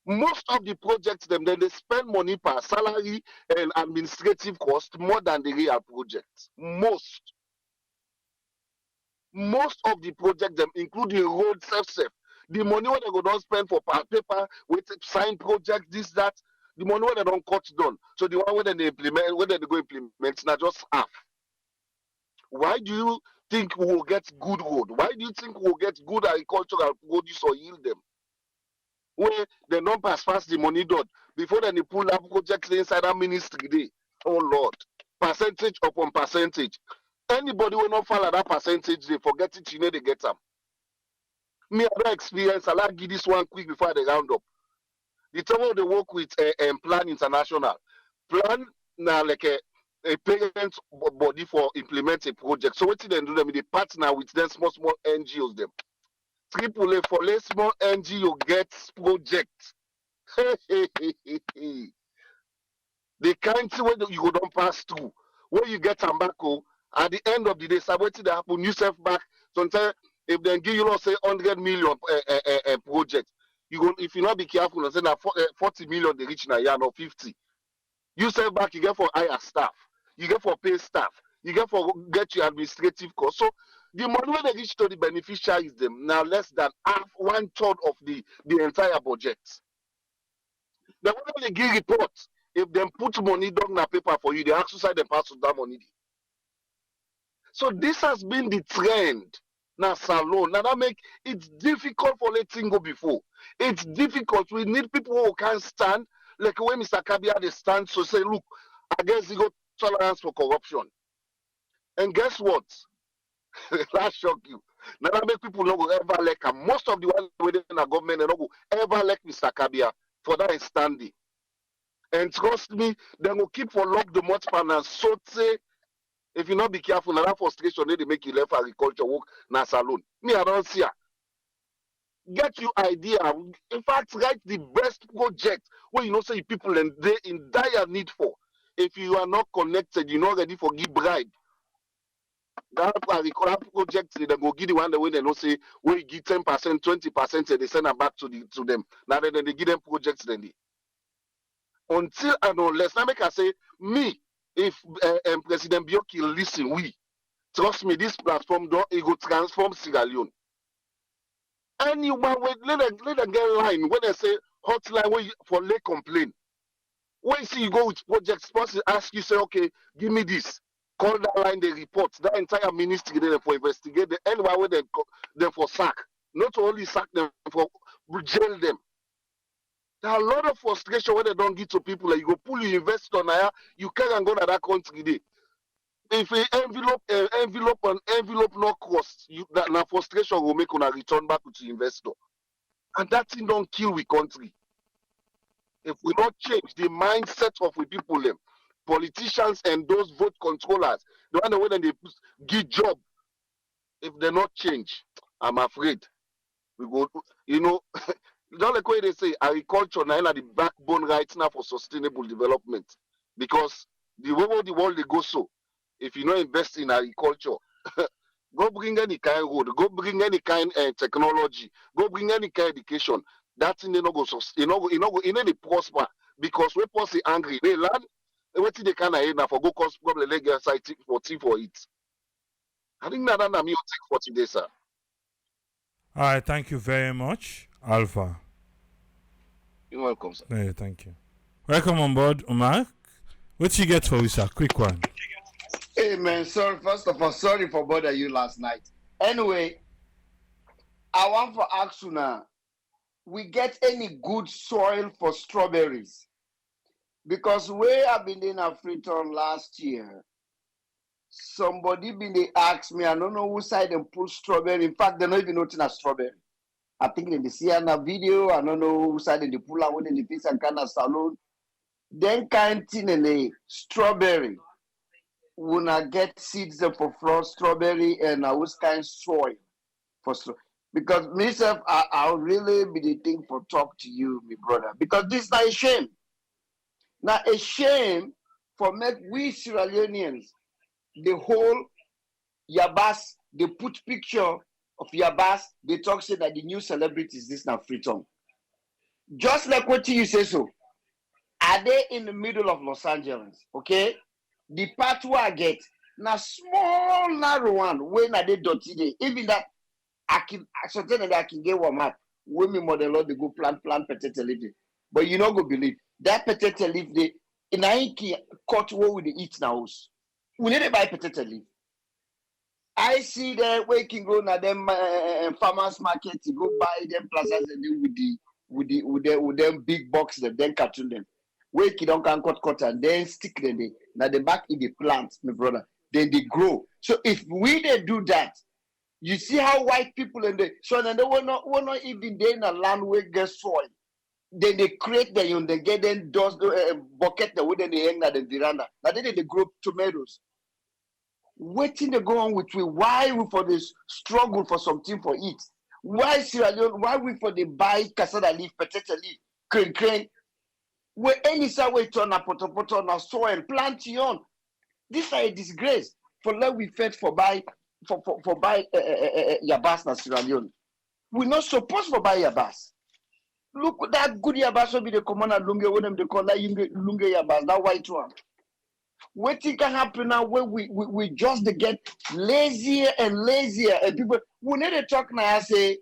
Most of the projects them then they spend money per salary and administrative cost more than the real projects. Most of the projects them including road self. The money what they go don't spend for paper with sign project this that the money what they don't cut down. So the one when they implement when they go implement not just half. Why do you think we will get good road? Why do you think we will get good agricultural produce or yield them? Where they don't pass the money done before then they pull up projects inside our ministry day. Oh Lord, percentage upon percentage. Anybody will not follow that percentage, they forget it, you know they get them. Me, I don't experience, I'll give this one quick before they round up. The time they work with Plan International. Plan now like a parent body for implement a project. So what they do them, they partner with them small NGOs them. Triple A for less small NGO gets project. The kind of way you go don't pass through. Where you get tobacco, at the end of the day, somebody that happen, you self back. Sometimes if they give you, say, 100 million project, you go, if you not be careful, say now 40 million they reach now, yeah, no 50. You self back, you get for hire staff, you get for pay staff, you get for get your administrative cost. So the money when they reach to the beneficiaries them now less than half, 1/3 of the entire budget. The one they give report, If them put money down na paper for you, they exercise them pass that money. So this has been the trend. Now salon. Now that make it's difficult for letting go before. It's difficult. We need people who can stand, like when Mr. Kabia they stand, so say, look, I guess you got tolerance for corruption. And guess what? That shock you. Now that make people not go ever like him. Most of the ones within the government they not go ever like Mr. Kabia for that standing. And trust me, they will keep for lock the much pan and so say if you not be careful, now that frustration they make you left agriculture work na salon. Me, I don't see her. Get you idea. In fact, write the best project where you know say people and they in dire need for. If you are not connected, you're not ready for give bribe. That project they go give the one the way they know say where you give 10%, 20%, and they send it back to them. Now then they give them projects then they. Until and unless now make I say me if President Bioki listen we trust me this platform don't it go transform Sierra Leone. Anyone with let them get line when they say hotline where for late complaint. When you see you go with project sponsor ask you say okay give me this. Call that line they report that entire ministry then for investigate the anywhere where they for sack. Not only sack them for jail them. There are a lot of frustration when they don't give to people. Like you go pull your investor now, you can't go to that country day. If an envelope not cost, that na frustration will make on a return back to the investor. And that thing don't kill we country. If we don't change the mindset of we people them, politicians and those vote controllers, the one way they give job, if they not change, I'm afraid we go, you know. Don't like way they say agriculture now the backbone right now for sustainable development. Because the way the world they go so, if you not invest in agriculture, go bring any kind of road, go bring any kind of technology, go bring any kind of education. That thing they not go they prosper because we post angry. They land what they can now for go cause problem legal side for it. I think that me take for today, sir. All right, thank you very much, Alpha. You're welcome, sir. Yeah, thank you. Welcome on board, Umar. What you get for you, sir? Quick one. Hey man, sorry. First of all, sorry for bothering you last night. Anyway, I want to ask you now. We get any good soil for strawberries? Because where I've been in Afriton last year, somebody been they ask me, I don't know who side them pull strawberry. In fact, they don't even know it's a strawberry. I think they see on a video, I don't know who side they pull out when they face and kind of salon. Then kind thing in the strawberry. When I get seeds for frost strawberry and I was kind soil for because myself I'll really be the thing for talk to you, my brother. Because this is not a shame. Now a shame for make we Sierra Leoneans the whole Yabas, they put picture of Yabas, they talk say that the new celebrities this now Freetown. Just like what you say so. Are they in the middle of Los Angeles? Okay? The part where I get now small narrow one when I did dirty day. Even that I can certain that I can get one map. When me model they go plant potato leaf. But you not go believe that potato leaf they in a cut what we eat now. We need to buy potato leaf. I see the waking go na them farmers market to go buy them plazas and with them big box them then cartoon them. Wake it don't cut and then stick them there. Now the back in the plant, my brother. Then they grow. So if we they do that, you see how white people and so then they will not even there in a land where get soil. Then they create them, they get them dust bucket the wooden they hang at the veranda. Now then they grow tomatoes. Waiting to go on with we why we for this struggle for something for it? Why Sierra Leone? Why we for the buy cassava leaf, potato leaf, crane? Where any way turn a poto na soil plant on. This is a disgrace for let we fed for buy Yabas na Sierra Leone. We're not supposed to buy Yabas. Look that good Yabas will be the commander Lunge when them they call that Lunge Yabas, that white one. What thing can happen now when we just get lazier and lazier and people we need to talk now say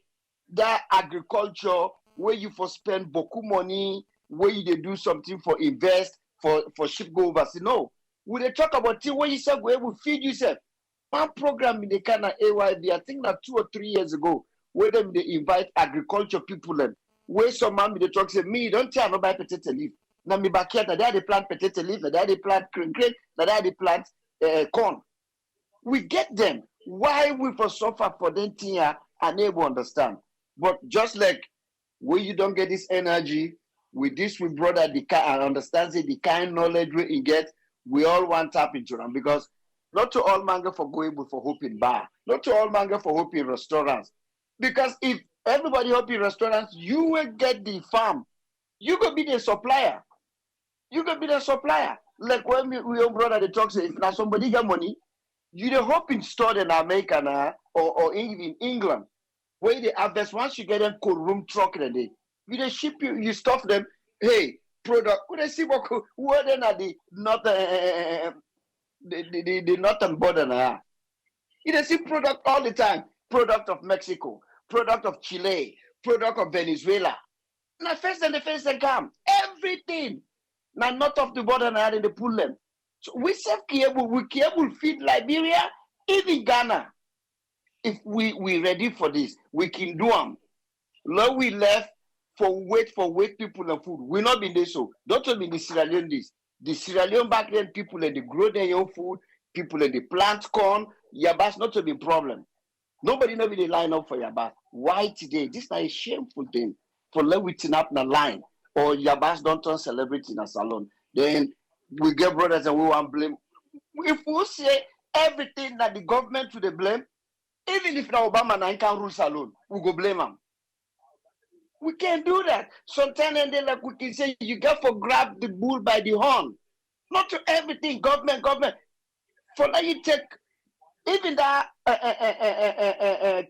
that agriculture where you for spend beaucoup money where you they do something for invest for ship go overseas. No. We they talk about thing where you say go able feed yourself. One program in the kind of AYB, I think that 2 or 3 years ago, where them they invite agriculture people and where some man they talk say, me, don't tell no buy potato leaf. Now me backyard, now they plant potato leaf, now they plant green, now they plant corn. We get them. Why we for suffer for them thing here, unable to understand. But just like where you don't get this energy, with this we brother the kind understands it, the kind knowledge we get, we all want tap into them because not to all manga for going for hope in bar, not to all manga for hope in restaurants. Because if everybody hope in restaurants, you will get the farm. You could be the supplier. You could be the supplier. Like when we own brother the talk say if now somebody got money, you the hope in store in America or in England. Where they harvest, once you get them cold room truck in a day, you they ship you stuff them, hey, product, who they see what where then are the not the northern border now. You they see product all the time. Product of Mexico, product of Chile, product of Venezuela. Now first and the first they come. Everything. Now not off the border now they pull them. So we cable feed Liberia, even Ghana. If we ready for this, we can do them. Now we left for wait people and food. We not been there so. Don't tell me the Sierra Leone this. The Sierra Leone back then people and they grow their own food, people and they plant corn. Yabas not to be problem. Nobody know they line up for Yabas. Why today? This is a shameful thing for let we turn up the line or Yabas don't turn celebrity in a salon. Then we get brothers and we want blame. If we say everything that the government to the blame, even if now Obama and I can rule salon, we go blame them. We can't do that. Sometimes and then like we can say you got to grab the bull by the horn. Not to everything, government. For now you take even that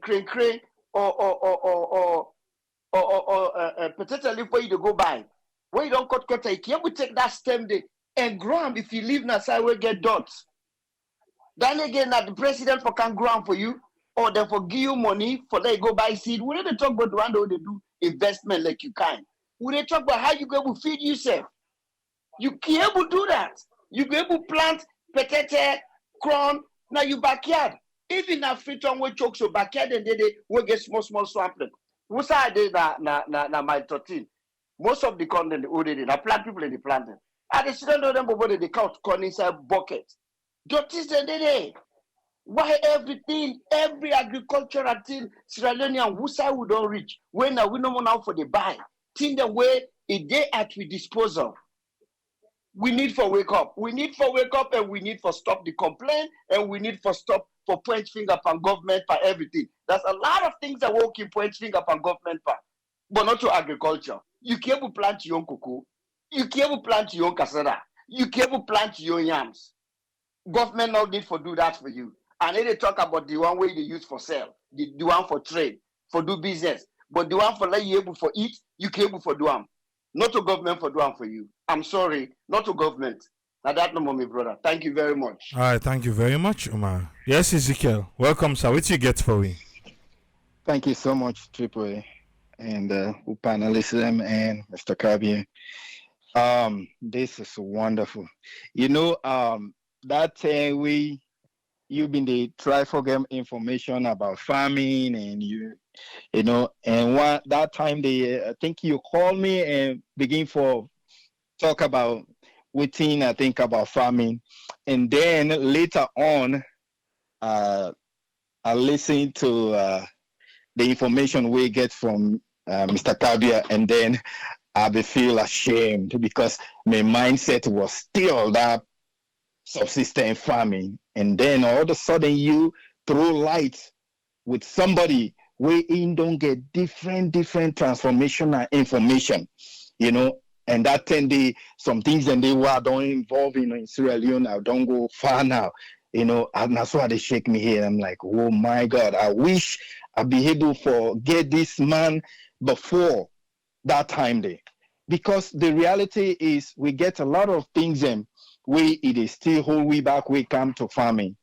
crane or potato leaf where you go buy. Where you don't cut it, you will take that stem there and grow them if you leave na side will get dots. Then again that the president for can grow for you or they for give you money for let you go buy seed. We need to talk about the one they do investment like you can. We need to talk about how you go to feed yourself. You can able to do that. You be able to plant potato, corn, now your backyard. Even if free time we choke so backyard and they will get small sampling. What's I did na my 13. Most of the corn in the old day, I plant people in the planting. And they still know them over the count corn inside bucket. That is the day. Why everything, every agricultural thing, Sierra Leonean, whose side we don't reach, when we no more now for the buy, think the way a day at we dispose of. We need for wake up. We need for wake up and we need for stop the complaint and we need for stop for point finger upon government for everything. There's a lot of things that work in point finger upon government for, but not to agriculture. You can't plant your own cocoa. You can't plant your own cassava. You can't plant your own yams. Government no need for do that for you. And then they talk about the one way they use for sale, the one for trade, for do business. But the one for let you able for eat, you can able for do them. Not to government for do them for you. I'm sorry, not to government. Now that no more, my brother. Thank you very much. All right, thank you very much, Umar. Yes, Ezekiel. Welcome, sir. What you get for me? Thank you so much, Triple A, and panelists and Mr. Kabi. This is wonderful. You know, that thing you've been the try for them information about farming and you know, and that time I think you called me and begin for talk about within I think about farming, and then later on, I listened to the information we get from Mr. Kabia, and then I feel ashamed because my mindset was still that subsistence farming, and then all of a sudden you throw light with somebody where in don't get different transformational information, you know, and that some things and they were don't involve in Sierra Leone. I don't go far now, you know, and that's why they shake me here. I'm like, oh my God, I wish I'd be able to get this man before that time there, because the reality is we get a lot of things where it is still whole way back we come to farming,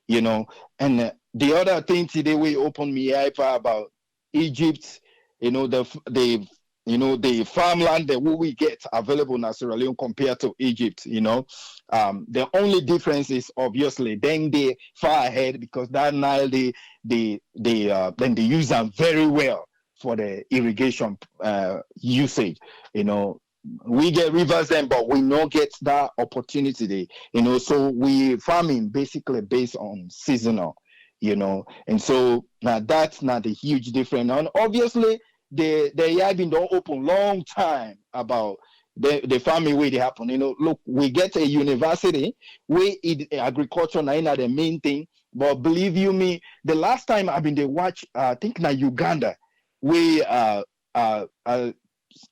you know. And the other thing today we opened me eye about Egypt, you know, the the farmland that we get available in Sierra Leone compared to Egypt, the only difference is obviously then they far ahead because that Nile then they use them very well for the irrigation usage. We get rivers then, but we not get that opportunity. So we farming basically based on seasonal. And so now that's not the huge difference. And obviously the have been don't open long time about the farming way they happen. Look, we get a university where agriculture now the main thing. But believe you me, the last time I've been to watch, I think na Uganda, where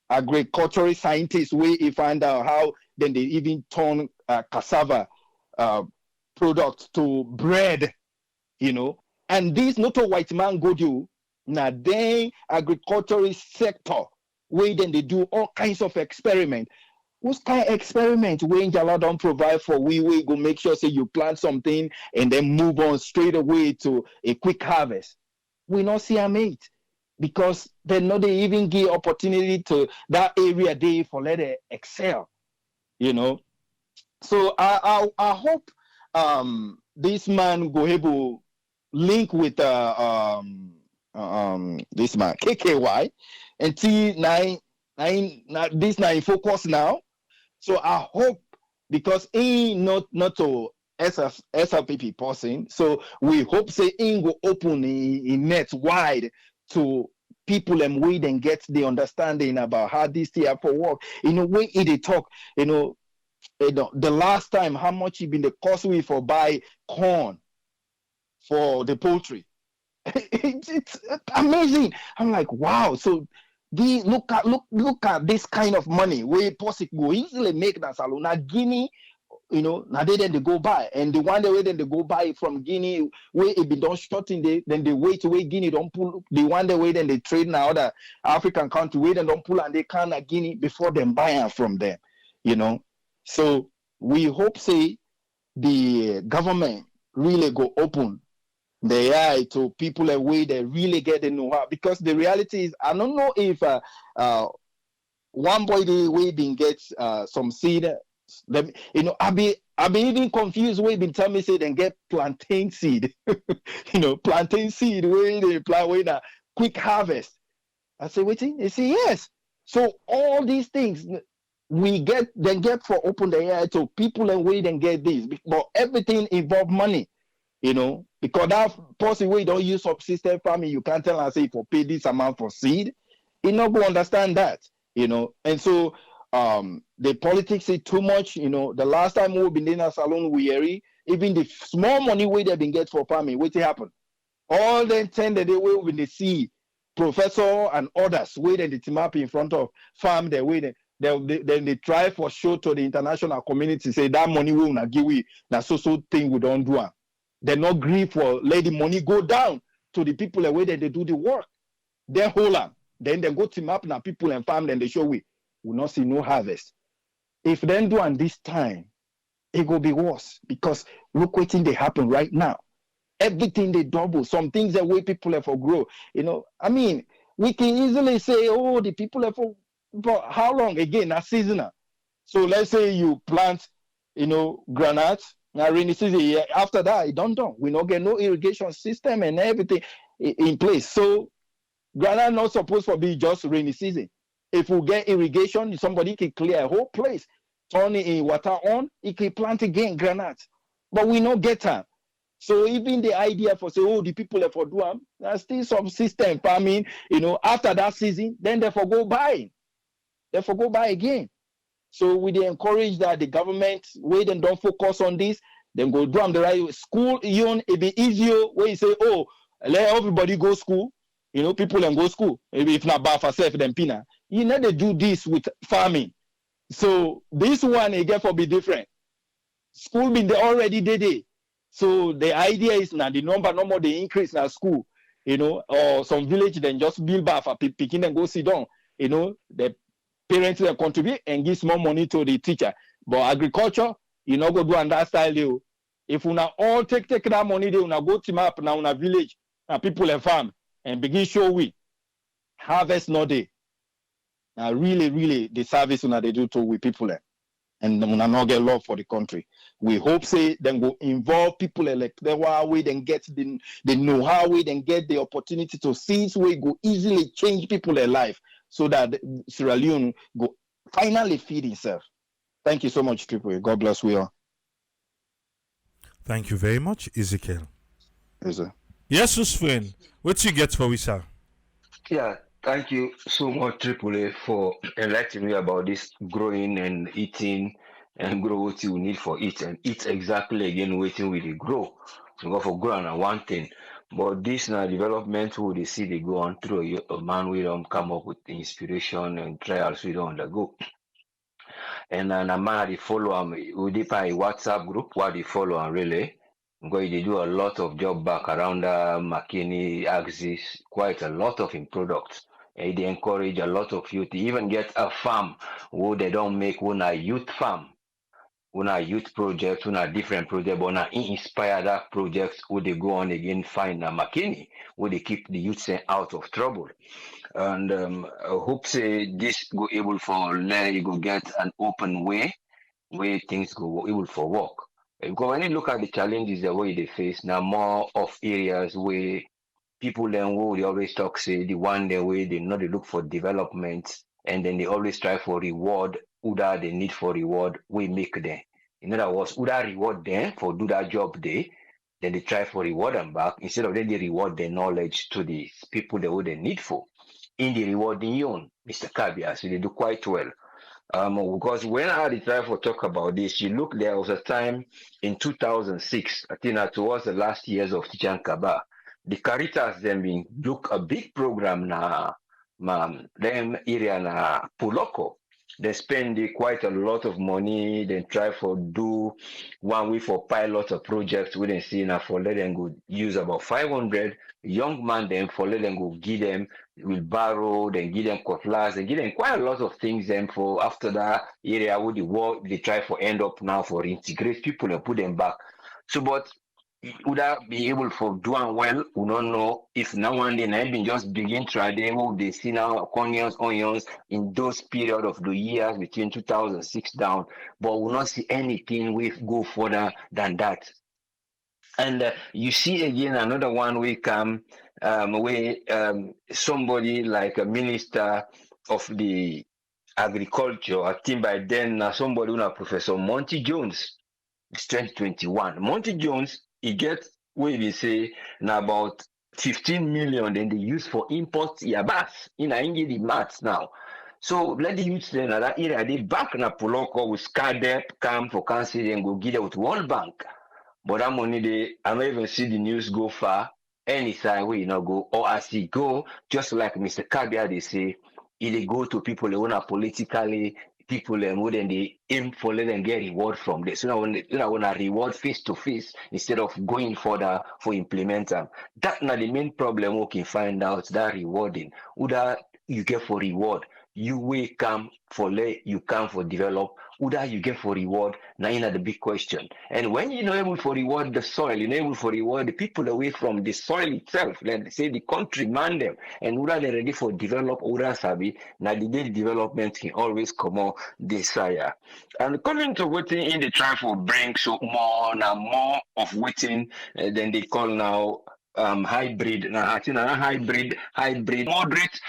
agricultural scientists where they find out how then they even turn cassava products to bread, and this not a white man go do. Now, then agricultural sector, where then they do all kinds of experiment. What kind of experiment when Jala don't provide for we go make sure say you plant something and then move on straight away to a quick harvest? We not see a mate because they not they even give opportunity to that area there for let it excel, So I hope this man go able link with this man KKY and see this nine focus now. So I hope because he not to SLPP person, so we hope say he go open in net wide to people and we then get the understanding about how this thing for work. When they talk, the last time how much it been the cost we for buy corn for the poultry. It's amazing. I'm like, wow. So look at this kind of money where possible easily make that salon. Now Guinea, now they then they go buy, and the one way then they go buy from Guinea where it be done short in then they wait away Guinea don't pull the one way then they trade now other African country where they don't pull and they can Guinea before them buy from them, So we hope say the government really go open the eye to people a way they really get the know-how, because the reality is I don't know if one boy the way been gets some seed. I be even confused way been telling me say then get plantain seed, plantain seed where they plant with a quick harvest. I say waiting. They say yes. So all these things we get for open the eye to people and way then get this, but everything involve money. Because that person where you don't use subsistence farming, you can't tell and say for pay this amount for seed. You not go understand that, And so the politics is too much, The last time we been in a salon we hear even the small money where they been get for farming, what happen? All the 10 that they will when they see professor and others where they team up in front of farm their way then they try for show to the international community say that money we will not give we that so thing we don't do. They not agree for let the money go down to the people the way that they do the work. They hold on. Then they go team up now people and farm, then they show we will not see no harvest. If they do on this time, it will be worse because look what thing they happen right now. Everything they double. Some things that way people have for grow. We can easily say, oh, the people have for how long? Again, that's seasonal. So let's say you plant, granite. Now rainy season, after that, it don't. We not get no irrigation system and everything in place. So granite not supposed to be just rainy season. If we get irrigation, somebody can clear a whole place, turn it in water on, it can plant again granite. But we not get time. So even the idea for say, oh, the people for do them, there's still some system farming, after that season, then they for go buy. They for go buy again. So we they encourage that the government wait and don't focus on this, then go do them the right way. School, it be easier where you say, oh, let everybody go school, people and go school. Maybe if not bad for self, then pina. You know they do this with farming. So this one again for be different. School been there already did it. So the idea is now the number no more the increase in school, or some village then just build back for picking and go sit down. The parents will contribute and give more money to the teacher. But agriculture, go do on that style. If we now all take that money, they will now go team up now in a village and people and farm and begin show we harvest no day. Really, the service they do to with people, and when I not get love for the country. We hope say then go involve people like the way then get the know how we then get the opportunity to see its way go easily change people their life so that Sierra Leone go finally feed itself. Thank you so much, Triple. God bless we all. Thank you very much, Ezekiel. Yes, sir. Yes, Usfren, what you get for we, sir? Yeah, thank you so much, Triple A, for enlightening me about this growing and eating and grow what you need for it and eat exactly again waiting with the grow. So go for grow and one thing. But this now development who they see they go on through a man we don't come up with inspiration and trials we don't undergo. And then a man they follow we did a WhatsApp group where they follow and really. Because they do a lot of job back around McKinney, Axis, quite a lot of in products. And they encourage a lot of youth. They even get a farm where they don't make one a youth farm, one a youth project, one a different project, but now inspire that project where they go on again find a McKinney, where they keep the youth out of trouble. And I hope say this go able for let you go get an open way where things go able for work. Because when you look at the challenges the way they face, now more of areas where people then will they always talk say the one day way they know they look for development and then they always try for reward who that they need for reward we make them. In other words, who that reward them for do that job then they try for reward them back instead of then they reward their knowledge to the people that what they need for. In the rewarding Leone, Mr. Kabia, so they do quite well. Because when I had the time for talk about this, you look, there was a time in 2006, I think that towards the last years of Tijan Kaba, the Caritas them been look a big program na them area na Puloko. They spend quite a lot of money, then try for do one week for pilot of projects we didn't see now for let them go use about 500 young man then for let them go give them will borrow, then give them cutlass, and give them quite a lot of things. Then for after that area with the war, they try for end up now for integrate people and put them back. So, but would that be able for doing well? We don't know if now one day I've been just begin trading. They see now onions in those period of the years between 2006 down, but we not see anything we go further than that. And you see again another one we come where somebody like a minister of the agriculture, I think by then somebody like Professor Monty Jones, it's 2021. Monty Jones, he gets where they say now about 15 million then they use for imports yabas in India the maths now. So let the youth then that area they back na Puloko with SCADEP come for council and go get it with World Bank. But that money they I don't even see the news go far anytime we go or as he go, just like Mr. Kabia they say, they go to people who are politically people and more than they aim for let them get reward from this. So now when they want to reward face to face instead of going further for implement them. That's not the main problem we can find out that rewarding. Who that you get for reward. You will come for lay, you come for develop. Who that you get for reward? Now you know the big question. And when you're not able for reward the soil, you're not able for reward the people away from the soil itself. Let's say the country man them. And who that they ready for develop, who that sabi. Now the day development can always come out desire. And according to waiting in the try for bring so more of waiting than they call now hybrid now actually hybrid moderate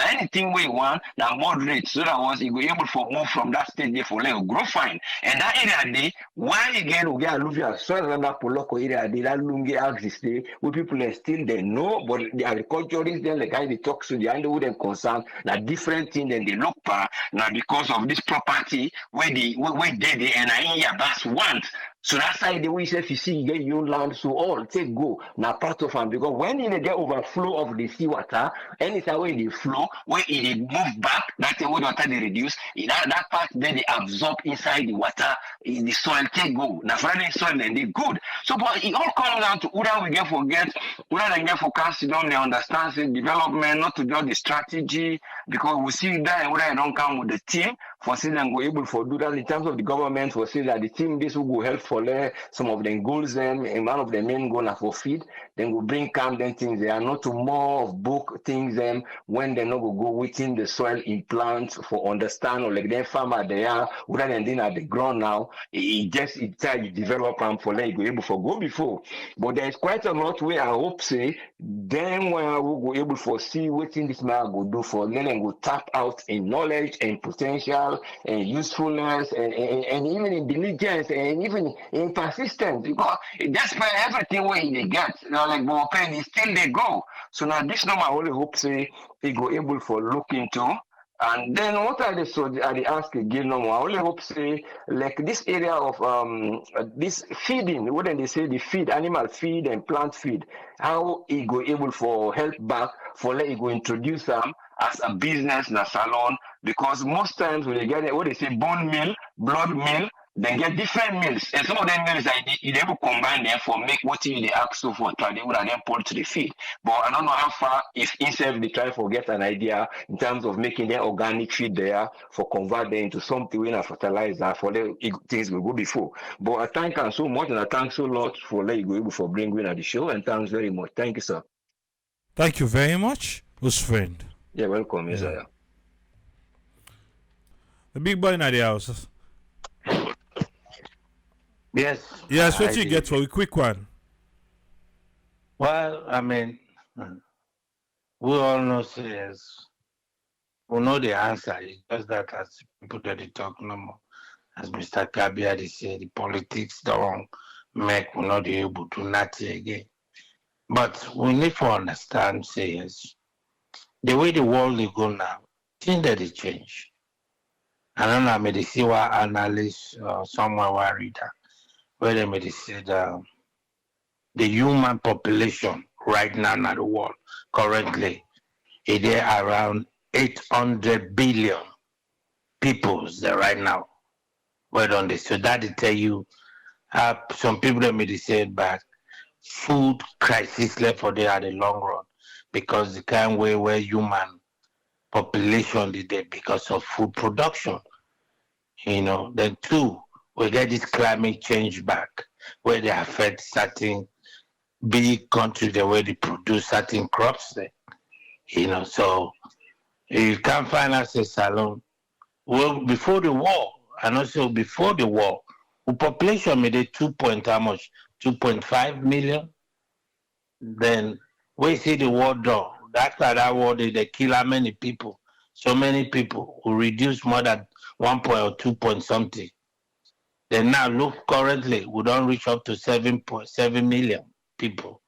anything we want now moderate so that once you go able to move from that stage there for let grow fine and that area day why again we get alluvial soil and that local area day that lungi axis day where people are still they know but the agriculturists then the guy they talk to the underwood and concern now different thing than they look for now because of this property where where they and I in your best want. So that's why the way if you see you get your land so all take go now part of them because when you get overflow of the seawater, anytime when they flow, when it move back, that's the way water they reduce, that part then they absorb inside the water, in the soil take go. Now finally soil and they good. So but it all comes down to whether we get forget, whether they get forecast, don't they understand the development, not to just the strategy, because we see that and whether I don't come with the team, for say them go able for do that in terms of the government for say that the team this will go help for some of them goals them and one of the main goal na for feed, then go bring calm them things they are not to more of book things them when they not go within the soil implant for understand or like them farmer they are rather than then at the ground now it try you develop them for let you go able for go before. But there's quite a lot where I hope say then when I will go able for see what thing this man go do for let them go tap out in knowledge and potential and usefulness and even in diligence and even in persistence because despite everything where they get, you know, like more pain, still they go. So now this number I only hope say he go able for look into. And then what are the so I dey ask again now? I only hope say like this area of this feeding, what they say the feed, animal feed and plant feed, how he go able for help back for let he go introduce them as a business in a salon because most times when they get it, what they say bone meal, blood meal, they get different meals. And some of them meals they able combine them for make what you they ask for try they would have then put to the feed. But I don't know how far if instead they try to get an idea in terms of making their organic feed there for convert them into something when a fertilizer for the things will go before. But I thank you so much and I thank so lot for letting you go able for bringing at the show and thanks very much. Thank you, sir. Thank you very much, whose friend. Yeah, welcome, Yeah. Isaiah. The big boy in the house. Yes. Yes, what I you did. get for a quick one? Well, I mean, we all know yes. We know the answer. It's just that as people that they talk no more. As Mr. Kabia they say, the politics don't make we not able to nothing again. But we need to understand, say yes, the way the world is going now, things that they change. I don't know, I may see what analyst somewhere where I read that, where they may say the human population right now in the world currently is there around 800 billion people there right now. Where don't they? So that they tell you some people that may say back food crisis left for there at the long run because the kind way where human population is there because of food production. You know, then two, we get this climate change back where they affect certain big countries the way they produce certain crops there. You know, so you can't find us a salon. Well, before the war, and also before the war, the population made it 2 point how much? 2.5 million. Then we see the war done. After that war, they kill how many people? So many people who reduce more than 1 point or 2 point something. Then now look currently, we don't reach up to 7.7 million people.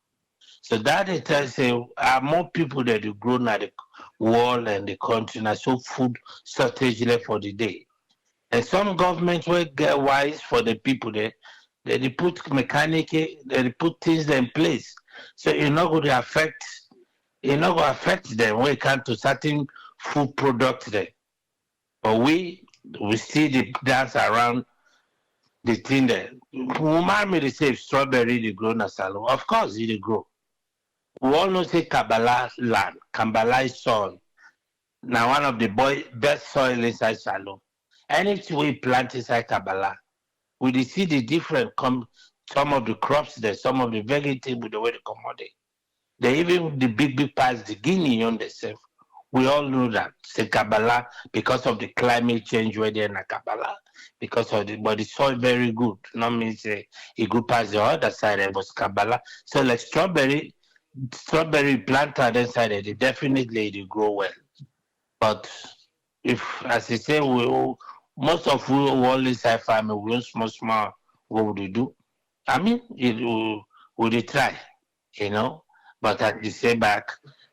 So that it tells you more people that you grow now the world and the country now so food shortage left for the day. And some governments will get wise for the people there. They put they put things in place. So you're not going to affect them when it comes to certain food products there. But we see the dance around the thing there. Woman may say strawberry they grow in a salon. Of course it grow. We all know say Kabbalah land, Kabbalah soil. Now one of the best soil inside salon. Anything we plant inside Kabbalah, we see the different some of the crops there, some of the vegetable the way they come out there. They even the big parts, the Guinea on themselves. We all know that say Kabbalah because of the climate change where they're in a Kabbalah. Because of but the soil very good. Not mean say it good past the other side it was Kabbalah. So like strawberry planter that side they definitely they grow well. But if as I say most of we all inside farming we don't small what would they do? I mean would they try, you know? But at the same back,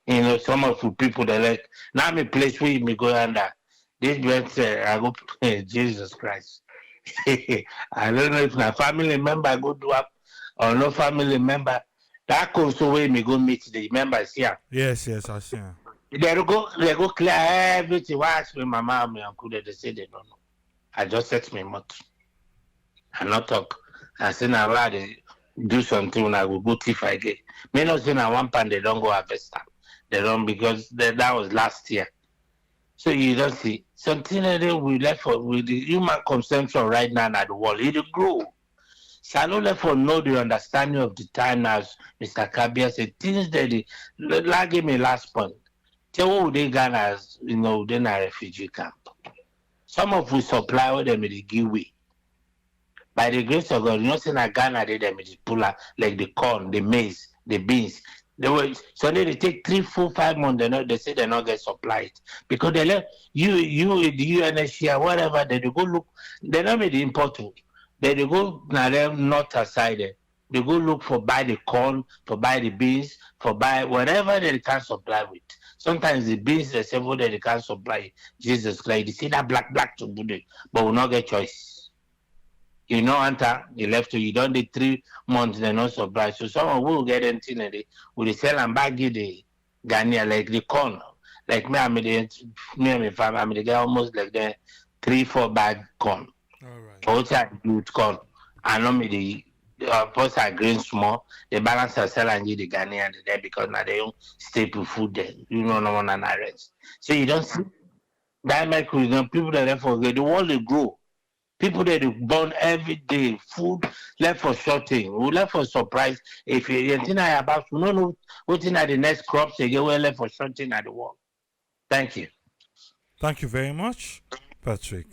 you know, some of the people they like now me place where me go under. This went I go Jesus Christ. I don't know if my family member go do up or no family member. That goes away me go meet the members here. Yes, I see. They go clear everything. Why ask me my mom and uncle they say they don't know. I just set me mouth. I not talk. I say now they do something when I will go thief again. Me not say now one pan they don't go harvest. They don't because that was last year. So you don't see something that we left for with the human consumption right now at the world. It will grow. Salone left for know the understanding of the time as Mr. Kabia said. Things that like give me last point. Tell what they got as then a refugee camp. Some of we supply what them they give way. By the grace of God, say na Ghana they them pull out like the corn, the maize, the beans. They were so they take 3, 4, 5 months. They say they not get supplied because they let you the UNHCR whatever they go look. They not make the import. They go now them not aside. They go look for buy the corn, for buy the beans, for buy whatever they can supply with. Sometimes the beans they say what they can supply. Jesus Christ, they see that black to do it, but we not get choice. You know, enter you left to you don't need 3 months, they're not surprised. So someone will get anything and they will sell and back you the Ghana like the corn. Like me, me and my family, I get almost like the 3, 4 bag corn. All right. Also good corn. I know me the post are green small, the balance are sell and give the Ghanaian there because now they own staple food there. You know no one and rest. So you don't see that make people that therefore the world they grow. People that born every day, food left for shorting, we left for surprise. If you think about, we don't know what's in the next crops they get well left for shorting at the world. Thank you. Thank you very much, Patrick.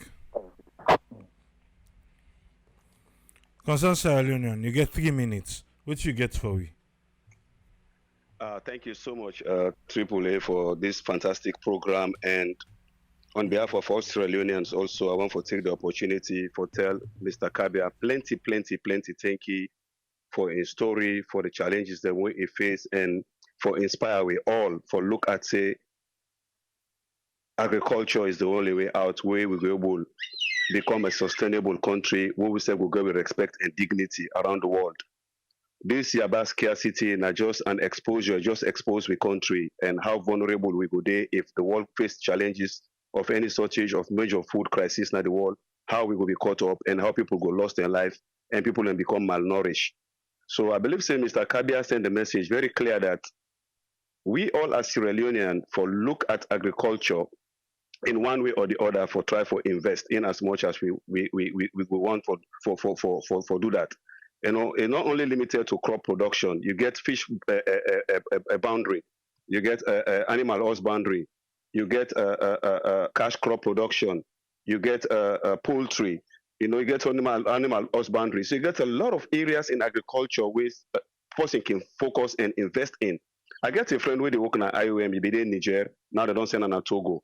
Concern Sierra Leone, you get 3 minutes. What you get for we? Thank you so much, Triple A, for this fantastic program. And on behalf of all Sierra Leoneans, also, I want to take the opportunity for tell Mr. Kabia plenty thank you for his story, for the challenges that we face, and for inspire we all for look at say agriculture is the only way out, where we will become a sustainable country, where we say we go with respect and dignity around the world. This year about scarcity, not just an exposure, just expose the country and how vulnerable we go there if the world face challenges of any shortage of major food crisis in the world, how we will be caught up and how people go lost their life and people then become malnourished. So I believe say Mr. Kabia sent the message very clear that we all as Sierra Leonean for look at agriculture in one way or the other for try for invest in as much as we want for do that. You know, it's not only limited to crop production. You get fish boundary, you get animal husbandry, you get cash crop production, you get poultry, you know, you get animal husbandry. So you get a lot of areas in agriculture where person can focus and invest in. I get a friend where they work in IOM, he be in Niger, now they don't send on Togo.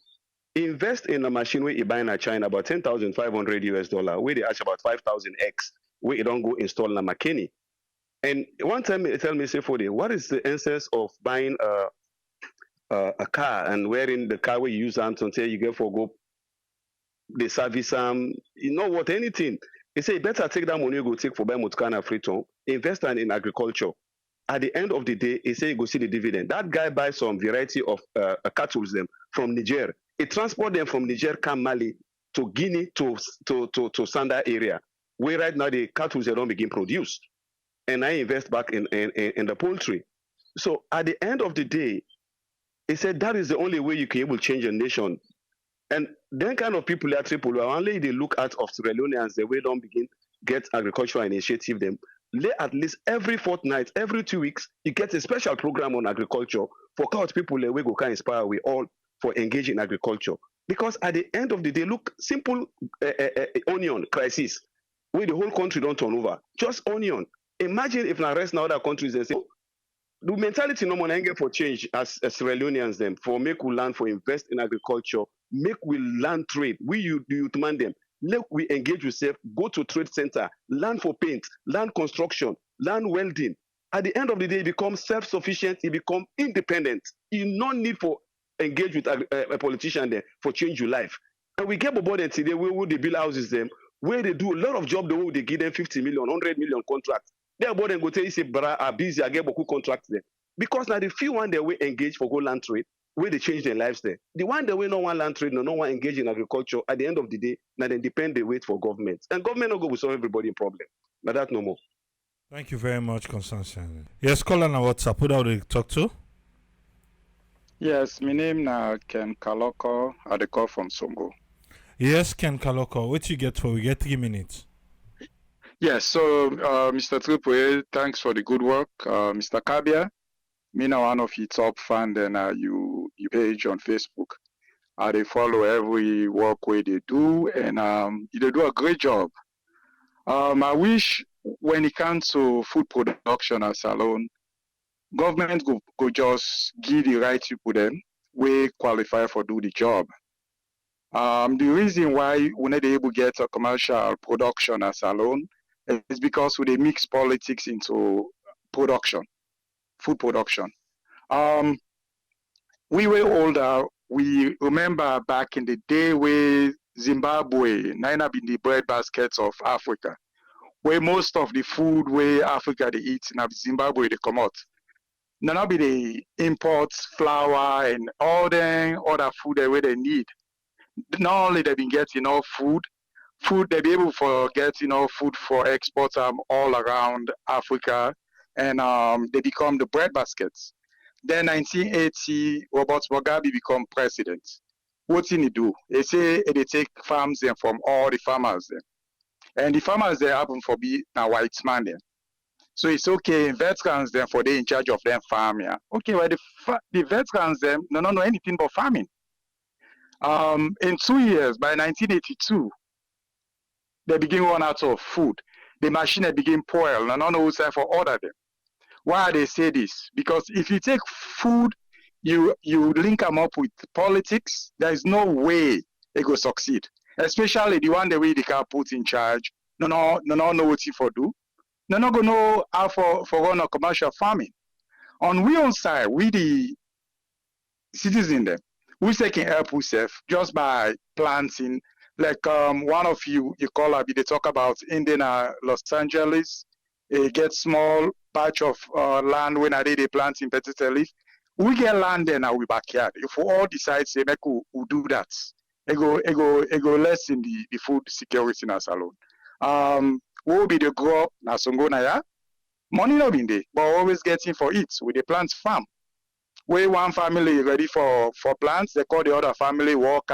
Invest in a machine where you buy in China about 10,500 US dollar, where they ask about 5,000x, where you don't go install in McKinney. And one time they tell me, say, for what is the essence of buying a car and wearing the car where you use them until you get for go the service you know what, anything. He say, better take that money you go take for buy Motkana Freeton, invest in agriculture. At the end of the day, he say you go see the dividend. That guy buys some variety of cattle them from Niger. He transport them from Niger, Mali to Guinea to Sanda area, where right now the cattle they don't begin produce. And I invest back in the poultry. So at the end of the day, he said that is the only way you can able to change a nation. And then kind of people at Triple only they look at of Sierra Leoneans the way don't begin get agricultural initiative them. At least every fortnight, every 2 weeks, you get a special program on agriculture for count people we go can inspire we all for engage in agriculture. Because at the end of the day, look, simple onion crisis, where the whole country don't turn over. Just onion. Imagine if now rest in other countries they say, the mentality no more get for change as Sierra Leoneans them for make we learn for invest in agriculture, make we learn trade. We you demand them. Let we engage yourself, go to trade center, learn for paint, learn construction, learn welding. At the end of the day, you become self-sufficient, you become independent. You no need for engage with a politician there for change your life. And we get about them today where they build houses them, where they do a lot of job, the way they give them 50 million, 100 million contracts. They about them go tell you say, "Bra, are busy, I get beaucoup contracts there." Because now the few one that we engage for go land trade, where they change their lives there. The one that we no one land trade, no one engage in agriculture, at the end of the day, now they depend, they wait for government. And government no go will solve everybody's problem. But that no more. Thank you very much, Constance. Yes, call on our WhatsApp. Who do we talk to? Yes, my name na Ken Kaloko. I dey call from Songo. Yes, Ken Kaloko, what you get for? We get 3 minutes. Yes, so Mr. Triple, thanks for the good work. Mr. Kabia, me na one of your top fan, then you page on Facebook. I dey follow every work way they do, and they do a great job. I wish when it comes to food production at Salone, government go just give the right people them we qualify for do the job. The reason why we're not able to get a commercial production as Salone is because we mix politics into production, food production. We were older. We remember back in the day where Zimbabwe, Nina been the bread baskets of Africa, where most of the food where Africa they eat now Zimbabwe they come out. Now be the imports flour and all the other food that where they need. Not only they been getting enough food they be able to get enough food for export all around Africa, and they become the bread baskets. Then 1980, Robert Mugabe become president. What did he do? They say they take farms them from all the farmers them. And the farmers they happen for be now white man them. So it's okay, veterans them for they in charge of them farm, yeah. Okay, well the veterans them no know anything about farming. In 2 years, by 1982, they begin run out of food. The machine they begin spoil, no know who's for order them. Why they say this? Because if you take food, you link them up with politics, there is no way they go succeed. Especially the one the way they can put in charge. No know what he for do. No go know how for run a commercial farming. On we own side, we the citizen them, we can help ourselves just by planting. Like one of you call up, they talk about Indiana, Los Angeles. Get small patch of land when I did a plant in potato leaf. We get land there now we backyard. If we all decide say make we do that, it go less in the food security in our salon. We will be the grow na songo na ya. Money no been there, but always getting for it with the plant farm. Where one family ready for plants, they call the other family work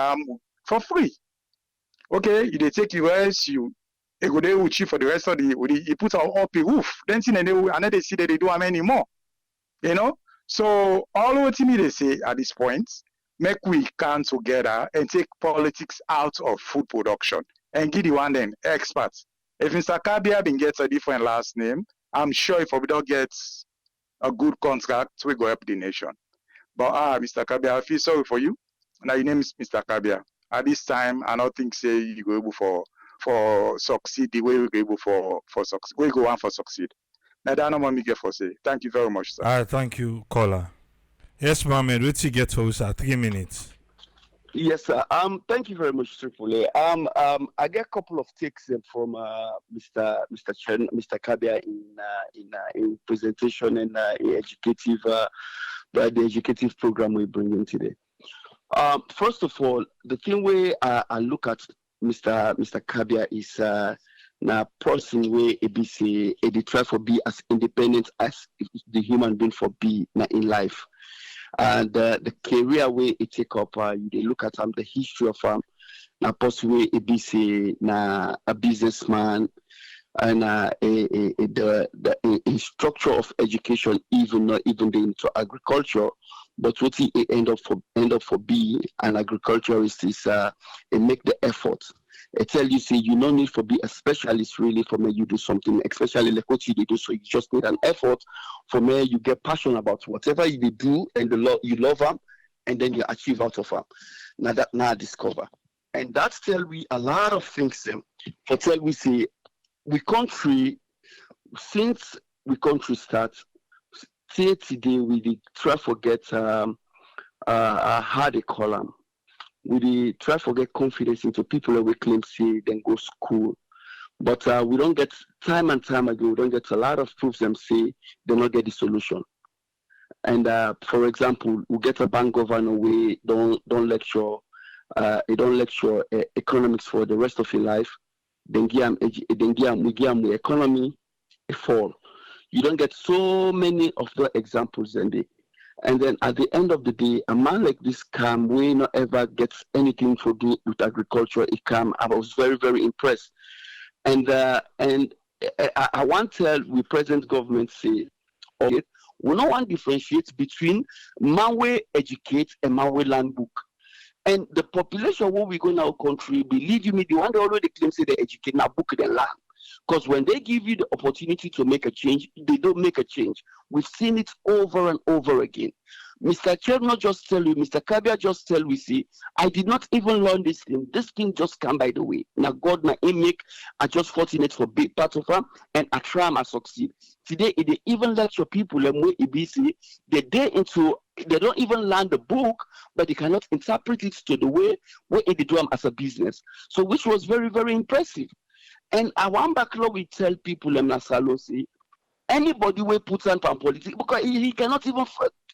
for free. Okay, you they take the rest, you go there with you for the rest of you put up a roof. Then see they see that they do them anymore. You know? So all what they say at this point, make we come together and take politics out of food production and give the one then experts. If Mr. Kabia been gets a different last name, I'm sure if we don't get a good contract, we go help the nation. But Mr. Kabia, I feel sorry for you. Now your name is Mr. Kabia. At this time, I don't think say you go able for succeed the way we go able for succeed. We go on for succeed. Now that no more me get for say. Thank you very much, sir. Thank you, caller. Yes, Mohammed, what you get for us at 3 minutes? Yes, sir. Thank you very much, Triple A. I get a couple of takes from Mr. Kabia in presentation and in educative the educative program we bring in today. First of all, the thing where I look at Mr. Kabia is now person where ABC they try for be as independent as the human being for be in life. And the career way it take up, they look at the history of na person where ABC na a businessman and the structure of education even not even into agriculture, but what he end up for be an agriculturist is make the effort. I tell you, say you no need for be a specialist really for me you do something, especially like what you do. So you just need an effort for me. You get passionate about whatever you do, and you love them, and then you achieve out of them. Now I discover, and that's tell we a lot of things. For tell we say we country since we country start. Say today we try forget how they call them. We try to get confidence into people that we claim say then go school, but we don't get time and time again. We don't get a lot of proofs them say they not get the solution. And for example, we get a bank governor we don't lecture, economics for the rest of your life. Then we give them the economy a fall. You don't get so many of the examples then And then at the end of the day, a man like this Cam, we not ever gets anything to do with agriculture. He Cam, I was very, very impressed. And I want to tell we present government say, okay, we no want differentiate between man we educate and man we land book. And the population where we go in our country, believe you me, the one that already claim say they educate now book the land. Because when they give you the opportunity to make a change, they don't make a change. We've seen it over and over again. Mr. Chair not just tell you, Mr. Kabia just tell we see, I did not even learn this thing. This thing just come by the way. Now God my make I just fortunate for big part of them and I try and succeed. Today they even let your people and way EBC, they don't even learn the book, but they cannot interpret it to the way where they do them as a business. So which was very, very impressive. And I want back we tell people in Salone, see, anybody will put on politics because he cannot even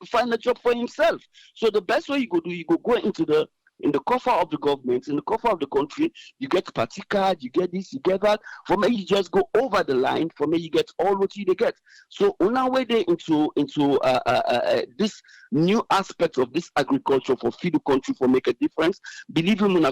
find a job for himself. So the best way you go into in the cover of the government, in the cover of the country, you get party card, you get this, you get that. For me, you just go over the line. For me, you get all what you get. So on our way there into this new aspect of this agriculture for feed the country for make a difference. Believe me, when I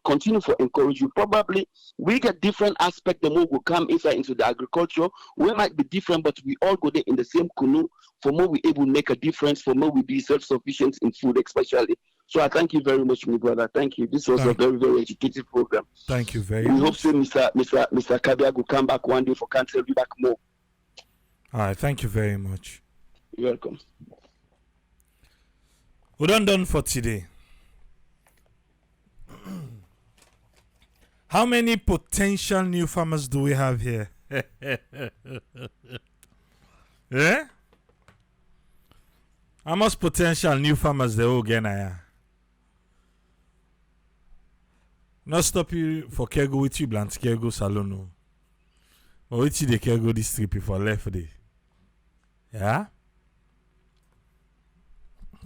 continue for encourage you. Probably we get different aspect. The more we come inside into the agriculture, we might be different, but we all go there in the same canoe. For more we able to make a difference. For more we be self-sufficient in food, especially. So I thank you very much, my brother. Thank you. This was a very, very educative program. Thank you very much. We hope so Mr. Kabia will come back one day for can tell you back more. All right, thank you very much. You're welcome. We're done for today. How many potential new farmers do we have here? Yeah? How much potential new farmers they all get now? Not stop you for Kego with you, Blant Kego Salone. But with you, the Kego this trip for left day. Yeah?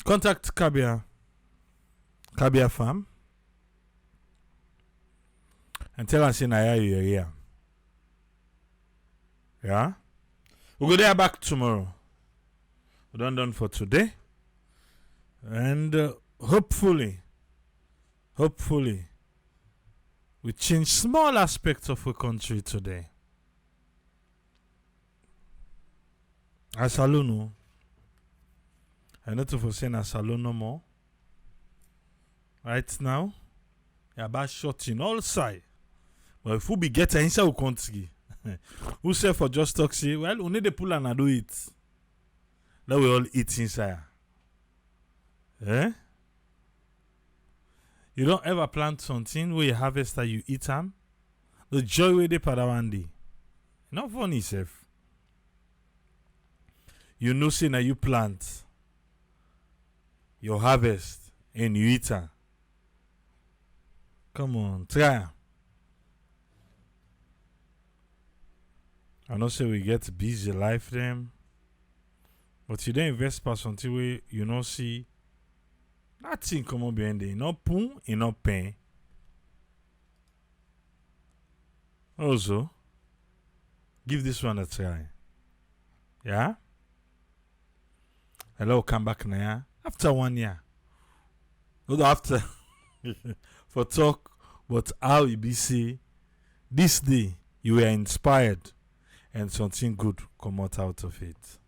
Contact Kabia Farm and tell us in Aya you're here. Yeah? We'll go there back tomorrow. We're done for today. And hopefully, we change small aspects of our country today. As Salone, I know to say na Salone no more. Right now, you're about shorting all sides. But if we be getting inside our country, who say for just talk say, well, we need to pull and do it. Now we all eat inside. Eh? You don't ever plant something where you harvest that you eat them. The joy where they pada one day. Not funny, self. You know, say now you plant, you harvest, and you eat them. Come on, try. I know say we get busy life them, but you don't invest for something where you don't see nothing come on behind there. No poon, no pain. Also, give this one a try. Yeah? Hello, come back now. After 1 year. Not after. For talk, but how you be see this day you were inspired and something good come out of it.